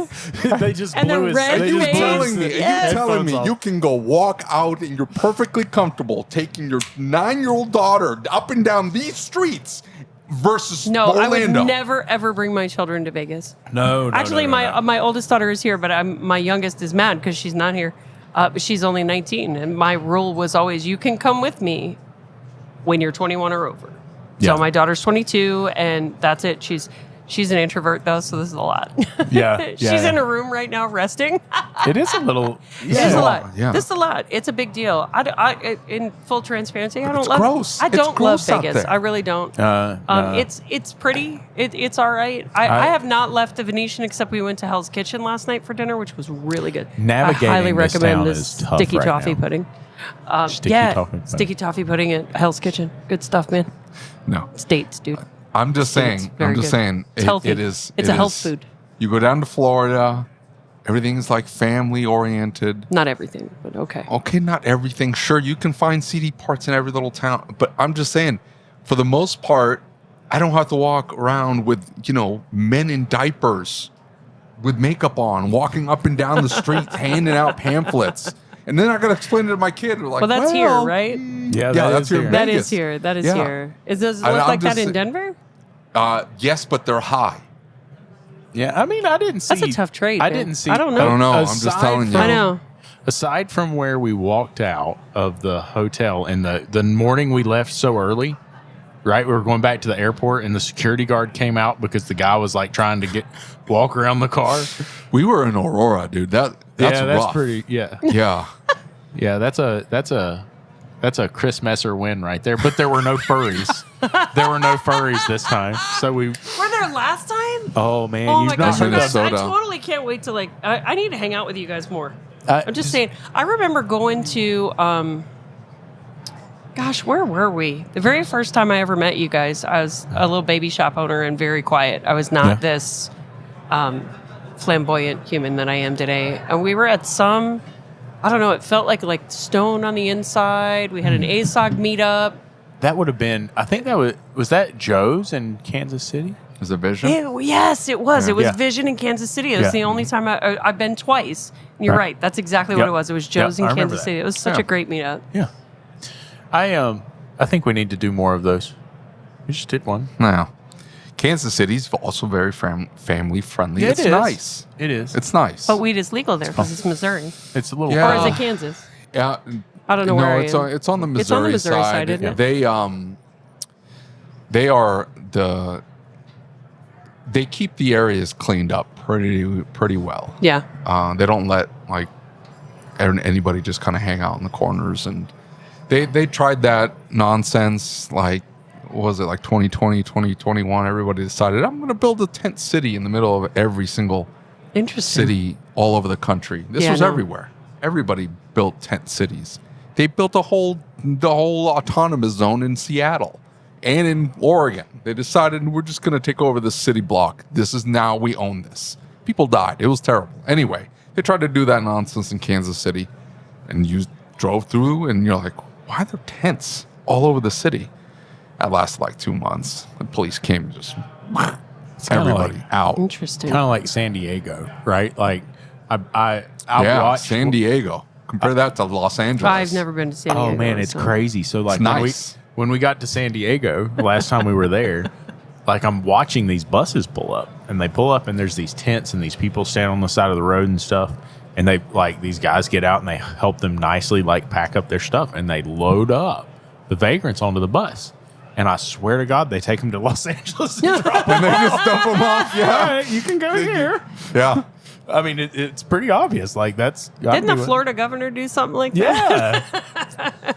They just And the blew his. red they Are you just blew telling his me? Are you Yes. telling headphones me off. you can go walk out and you're perfectly comfortable taking your 9-year-old daughter up and down these streets versus No, I Orlando? would never ever bring my children to Vegas. No, Actually, no, no, no. my oldest daughter is here, but my youngest is mad because she's not here. But she's only 19, and my rule was always, you can come with me when you're 21 or over. Yeah. So my daughter's 22, and that's it. She's an introvert though, so this is a lot. Yeah, she's yeah. in a room right now resting. It is a little. It's Yeah. a lot. Yeah. This is a lot. It's a big deal. In full transparency, I don't it's love. gross. I It's don't love gross out Vegas. there. I really don't. No. It's pretty. It's all right. I have not left the Venetian except we went to Hell's Kitchen last night for dinner, which was really good. Navigating I highly this recommend town this is tough sticky right toffee now. pudding. Sticky yeah, toffee pudding. sticky toffee pudding at Hell's Kitchen. Good stuff, man. No, States, dude. I'm just It's saying. very I'm just good. saying. It's healthy. It is. It's it a health is- food. You go down to Florida. Everything's like family oriented. Not everything, but okay. Okay, not everything. Sure, you can find seedy parts in every little town, but I'm just saying, for the most part, I don't have to walk around with, men in diapers with makeup on, walking up and down the street, handing out pamphlets. And then I got to explain it to my kid. Like, Well, that's here, right? Yeah, that's here. That Vegas. is here. That is Yeah. here. Does it I- look I'm like that just in Denver? Yes, but they're high. Yeah, I mean, I didn't see. That's a tough trade, I man. didn't see. I don't know. I don't know. I'm aside just telling you. from- I know. Aside from where we walked out of the hotel and the morning we left so early, right? We were going back to the airport and the security guard came out because the guy was like trying to walk around the car. We were in Aurora, dude. That's yeah, that's rough. pretty. Yeah, Yeah. yeah. That's a Chris Messer win right there. But there were no furries. There were no furries this time. So we. Were there last time? Oh man, Oh you've my not gosh, you heard guys! that. I Minnesota. totally can't wait to I need to hang out with you guys more. Uh, I'm just saying. I remember going to. Gosh, where were we? The very first time I ever met you guys, I was a little baby shop owner and very quiet. I was not Yeah. this flamboyant human that I am today. And we were at some. I don't know. It felt like stone on the inside. We had an ASOG meetup. That would have been. I think that was that Joe's in Kansas City. Is it Vision? Yes, it was. Yeah. It was Yeah. Vision in Kansas City. It was Yeah. the only time I've been twice. And you're Right. right. That's exactly what Yep. it was. It was Yep, Joe's I in remember Kansas that. City. It was such Yeah. a great meetup. Yeah, I think we need to do more of those. We just did one. Now, Kansas City's also very family friendly. Yeah, it's it is. nice. It is. It's nice. But weed is legal there because it's Missouri. It's a little. Yeah. Or is Oh. it Kansas? yeah. I don't know no, where I it's am. on, it's on the Missouri, It's on the Missouri side, isn't it? They keep the areas cleaned up pretty well. Yeah. They don't let anybody just kind of hang out in the corners, and they tried that nonsense what was it, like 2020, 2021? Everybody decided, I'm going to build a tent city in the middle of every single Interesting. city all over the country. This Yeah, was I know. everywhere. Everybody built tent cities. They built the whole autonomous zone in Seattle and in Oregon. They decided, we're just going to take over this city block. This is now, we own this. People died. It was terrible. Anyway, they tried to do that nonsense in Kansas City, and you drove through and you're like, why are there tents all over the city? That lasted like 2 months. The police came and just kinda everybody like- out. Interesting. Kind of like San Diego, right? Like I Yeah, watched San Diego. Compare that to Los Angeles. I've never been to San Diego. Oh man, it's so- crazy. So like It's nice. when we got to San Diego the last time we were there, like I'm watching these buses pull up, and they pull up and there's these tents and these people stand on the side of the road and stuff, and they these guys get out and they help them nicely pack up their stuff, and they load up the vagrants onto the bus. And I swear to God, they take them to Los Angeles and drop them. And they just dump them off. All Yeah. right, you can go here. Yeah. I mean, it's pretty obvious. Like that's Didn't the Florida governor do something like that? Yeah.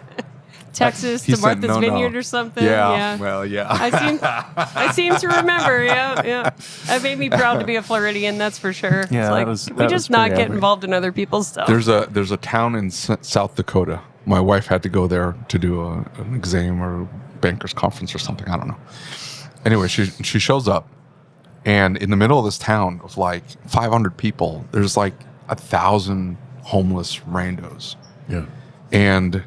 Texas He to said Martha's no, no. Vineyard or something? Yeah. Well, yeah. I seem to remember. Yeah. That made me proud to be a Floridian. That's for sure. Yeah, It's that like, was- we that just was not pretty get epic. involved in other people's stuff. There's a town in South Dakota. My wife had to go there to do an exam or a banker's conference or something. I don't know. Anyway, she shows up, and in the middle of this town of like 500 people, there's like 1,000 homeless randos. Yeah. And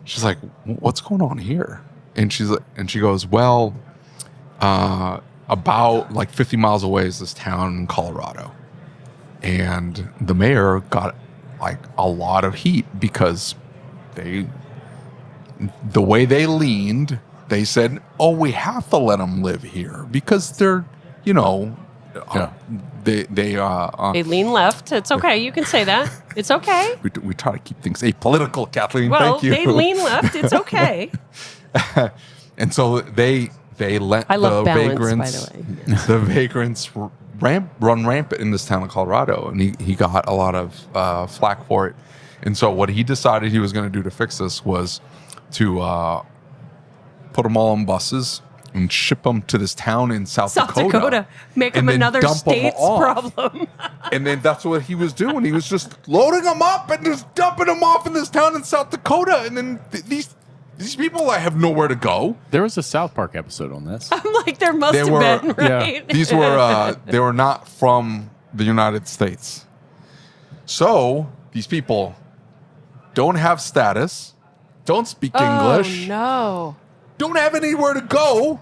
she's like, "What's going on here?" And she goes, "Well, about like 50 miles away is this town in Colorado, and the mayor got like a lot of heat because the way they leaned, they said, "Oh, we have to let them live here because they're, you know, they lean left. It's okay. You can say that. It's okay. we try to keep things apolitical, Kathleen. Well, Thank you. they lean left. It's okay. And so they let I love the balance, vagrants, by the way. the vagrants run rampant in this town of Colorado, and he got a lot of flack for it. And so what he decided he was going to do to fix this was to put them all on buses and ship them to this town in South Dakota. Make them then another dump 'em state's off. problem. And then that's what he was doing. He was just loading them up and just dumping them off in this town in South Dakota. And then these people have nowhere to go. There was a South Park episode on this. I'm like, there must have been, right? These were they were not from the United States. So these people don't have status, don't speak English, no. don't have anywhere to go,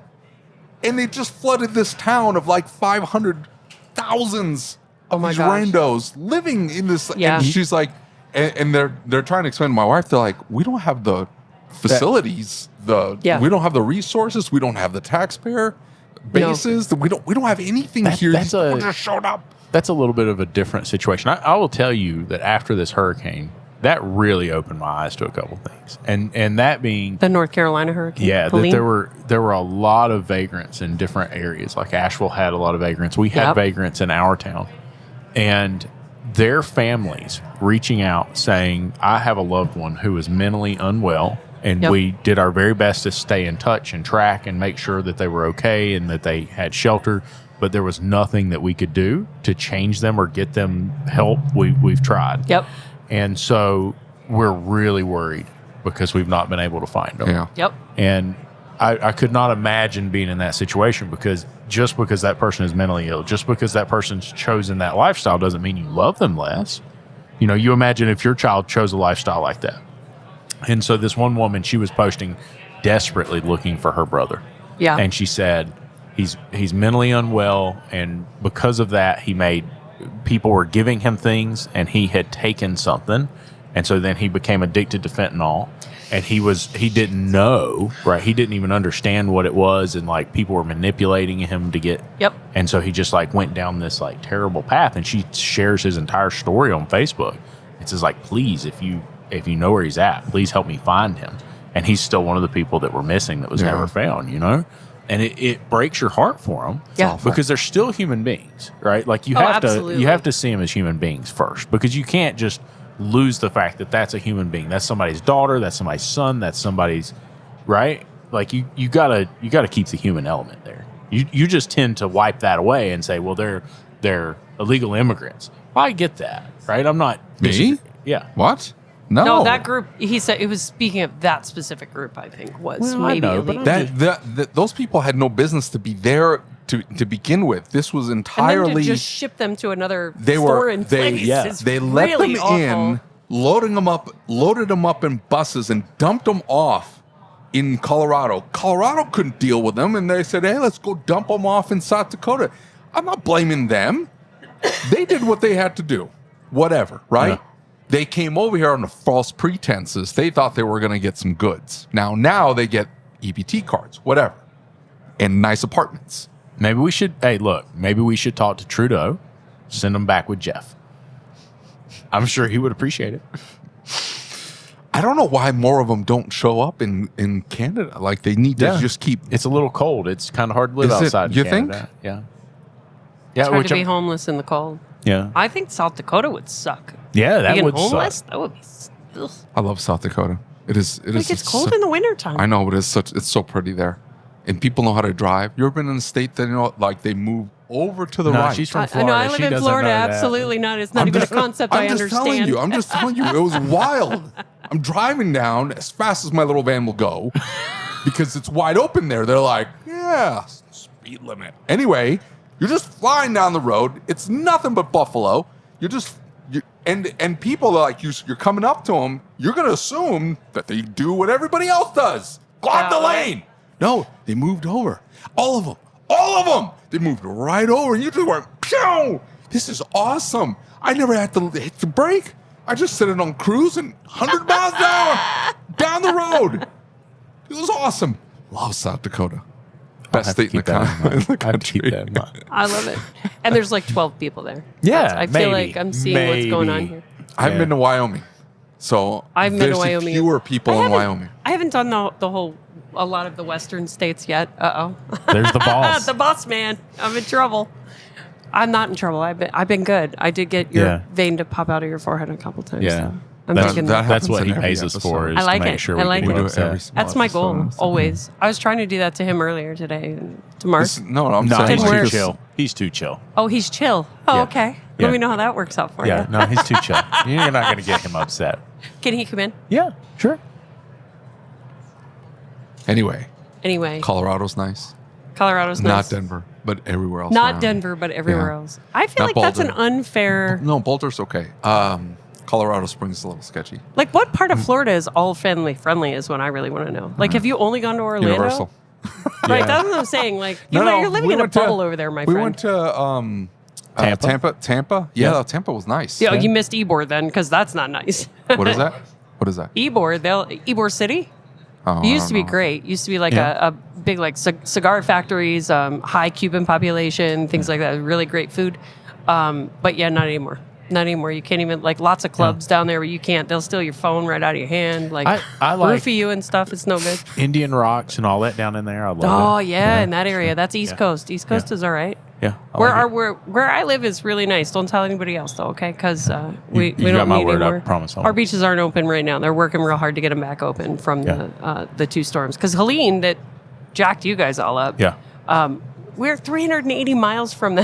and they just flooded this town of like 500,000 of my these gosh. randos living in this. Yeah. And she's like, and they're trying to explain to my wife. They're like, we don't have the facilities, we don't have the resources, we don't have the taxpayer bases, we don't have anything here. These people just showed up. That's a little bit of a different situation. I will tell you that after this hurricane, that really opened my eyes to a couple things, and that being The North Carolina hurricane. that Helene? there were a lot of vagrants in different areas. Like Asheville had a lot of vagrants. We had vagrants in our town, and their families reaching out saying, "I have a loved one who is mentally unwell." And we did our very best to stay in touch and track and make sure that they were okay and that they had shelter. But there was nothing that we could do to change them or get them help. We've tried. Yep. And so we're really worried because we've not been able to find them. Yeah. Yep. And I could not imagine being in that situation because just because that person is mentally ill, just because that person's chosen that lifestyle doesn't mean you love them less. You know, you imagine if your child chose a lifestyle like that. And so this one woman, she was posting desperately looking for her brother. Yeah. And she said he's mentally unwell, and because of that, people were giving him things, and he had taken something, and so then he became addicted to fentanyl, and he didn't know, right? He didn't even understand what it was, and like people were manipulating him to get. Yep. And so he just like went down this like terrible path, and she shares his entire story on Facebook. It says like, please, if you know where he's at, please help me find him. And he's still one of the people that were missing that was never found, you know? And it breaks your heart for them, because they're still human beings, right? Like you have to see them as human beings first, because you can't just lose the fact that that's a human being. That's somebody's daughter, that's somebody's son, that's somebody's, right? Like you gotta keep the human element there. You just tend to wipe that away and say, well, they're illegal immigrants. Well, I get that, right? I'm not Me? Yeah. What? No, that group. He said it was speaking of that specific group. I think was Well, I maybe know, but illegal. those people had no business to be there to begin with. This was And entirely then to just ship them to another they foreign were they place is they let really them awful. in, loaded them up in buses and dumped them off in Colorado. Colorado couldn't deal with them, and they said, "Hey, let's go dump them off in South Dakota." I'm not blaming them. They did what they had to do. Whatever, right? Yeah. They came over here on the false pretenses. They thought they were going to get some goods. Now they get EBT cards, whatever, and nice apartments. Maybe we should talk to Trudeau, send him back with Jeff. I'm sure he would appreciate it. I don't know why more of them don't show up in Canada. Like they need to just keep. It's a little cold. It's kind of hard to live Is it? outside You in Canada. think? Yeah. It's hard to be I'm- homeless in the cold. Yeah. I think South Dakota would suck. Yeah, that Being would homeless, suck. that would be. Ugh. I love South Dakota. It is. Like it's cold in the wintertime. I know, but it's so pretty there, and people know how to drive. You ever been in a state that like they move over to the No, right? she's from I Florida. know. I live She in doesn't Florida. know that. Absolutely not. It's not even a concept I understand. I'm just telling you. It was wild. I'm driving down as fast as my little van will go because it's wide open there. They're like, yeah, speed limit. Anyway, you're just flying down the road. It's nothing but Buffalo. And people are like, you're coming up to them. You're going to assume that they do what everybody else does. Block the lane. No, they moved over. All of them. They moved right over. And you just went, pew! This is awesome. I never had to hit the brake. I just set it on cruise and 100 miles an hour down the road. It was awesome. Love South Dakota. Best state in the country. Keep that in mind. I love it. And there's like 12 people there. Yeah, I feel like I'm seeing what's going on here. I haven't been to Wyoming. So there's fewer people in Wyoming. I haven't done a lot of the western states yet. There's the boss. The boss man. I'm in trouble. I'm not in trouble. I've been good. I did get your vein to pop out of your forehead a couple times. Yeah. So I'm thinking that's what he pays us for. Is I like to make it. Sure I like we it. do every That's my goal, always. I was trying to do that to him earlier today. And to Mark. I'm saying he's too work. chill. He's too chill. Oh, he's chill. Oh, Yeah. okay. Yeah. Let me know how that works out for Yeah, you. no, he's too chill. You're not going to get him upset. Can he come in? Yeah, sure. Anyway, Colorado's nice. nice. Not Denver, but everywhere else. Not around. Denver, but everywhere Yeah. else. I feel Not like that's an Boulder. unfair. No, Boulder's okay. Colorado Springs is a little sketchy. Like, what part of Florida is all family friendly is what I really want to know. Like, have you only gone to Orlando? Universal. Right, Yeah. that's what I'm saying. Like, No, you're living we in a went to- bubble over there, my We friend. went to Tampa? Tampa? Yeah, Yeah. Tampa was nice. Yeah, you missed Ybor then, because that's not nice. What is that? What is that? Ybor City? Oh, It used to be I don't know. great. It used to be like Yeah. a big like cigar factories, high Cuban population, things like that. Really great food. But yeah, not anymore. Not anymore. You can't even like lots of clubs down there where you can't. They'll steal your phone right out of your hand. Like I like roofie you and stuff. It's no good. Indian rocks and all that down in there. I love it. Oh yeah, in that area. That's East Coast. East Coast Yeah. is all right. Yeah. I like it. Where I live is really nice. Don't tell anybody else though, okay? Because we you got don't my need word, I anymore. promise I Our won't. beaches aren't open right now. They're working real hard to get them back open from the two storms. Because Helene that jacked you guys all up. Yeah. We're 380 miles from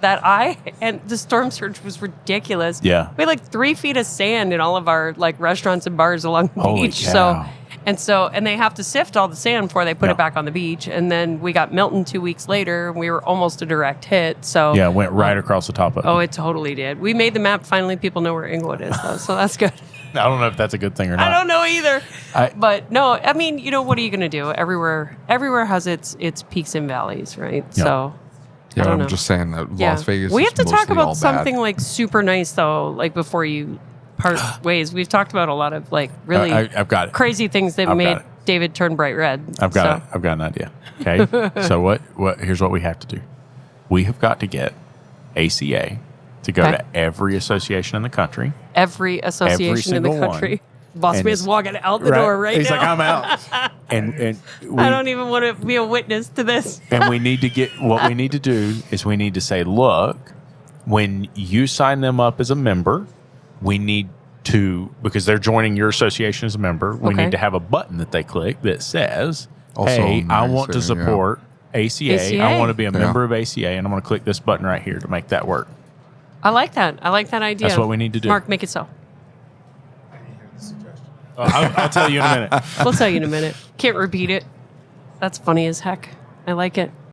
that eye, and the storm surge was ridiculous. Yeah. We had like 3 feet of sand in all of our like restaurants and bars along the Holy beach. cow. And they have to sift all the sand before they put Yeah. it back on the beach. And then we got Milton 2 weeks later, and we were almost a direct hit. So Yeah, it went right across the top of it. Oh, it totally did. We made the map. Finally, people know where Inglewood is, though, so that's good. I don't know if that's a good thing or not. I don't know either. I- But no, I mean, what are you going to do? Everywhere has its peaks and valleys, right? Yeah. So Yeah, I don't I'm know. just saying that Yeah. Las Vegas We is have to talk mostly all about something bad. like super nice though, like before you part ways. We've talked about a lot of like really I've got it. crazy things that I've made got it. David turn bright red. I've got it. I've got an idea. Okay. So what here's what we have to do. We have got to get ACA to go Okay. to every association in the country. Every association in the single country. one. Boss And man's it's- walking out the door right He's now. like, I'm out. and we, I don't even want to be a witness to this. and we need to get what we need to do is we need to say, look, when you sign them up as a member, we need to, because they're joining your association as a member, we Okay. need to have a button that they click that says, Also hey, I nice, want to yeah. support ACA. ACA. I want to be a Yeah. member of ACA, and I'm going to click this button right here to make that work. I like that. I like that idea. That's what we need to do. Mark, make it so. I'll tell you in a minute. We'll tell you in a minute. Can't repeat it. That's funny as heck. I like it.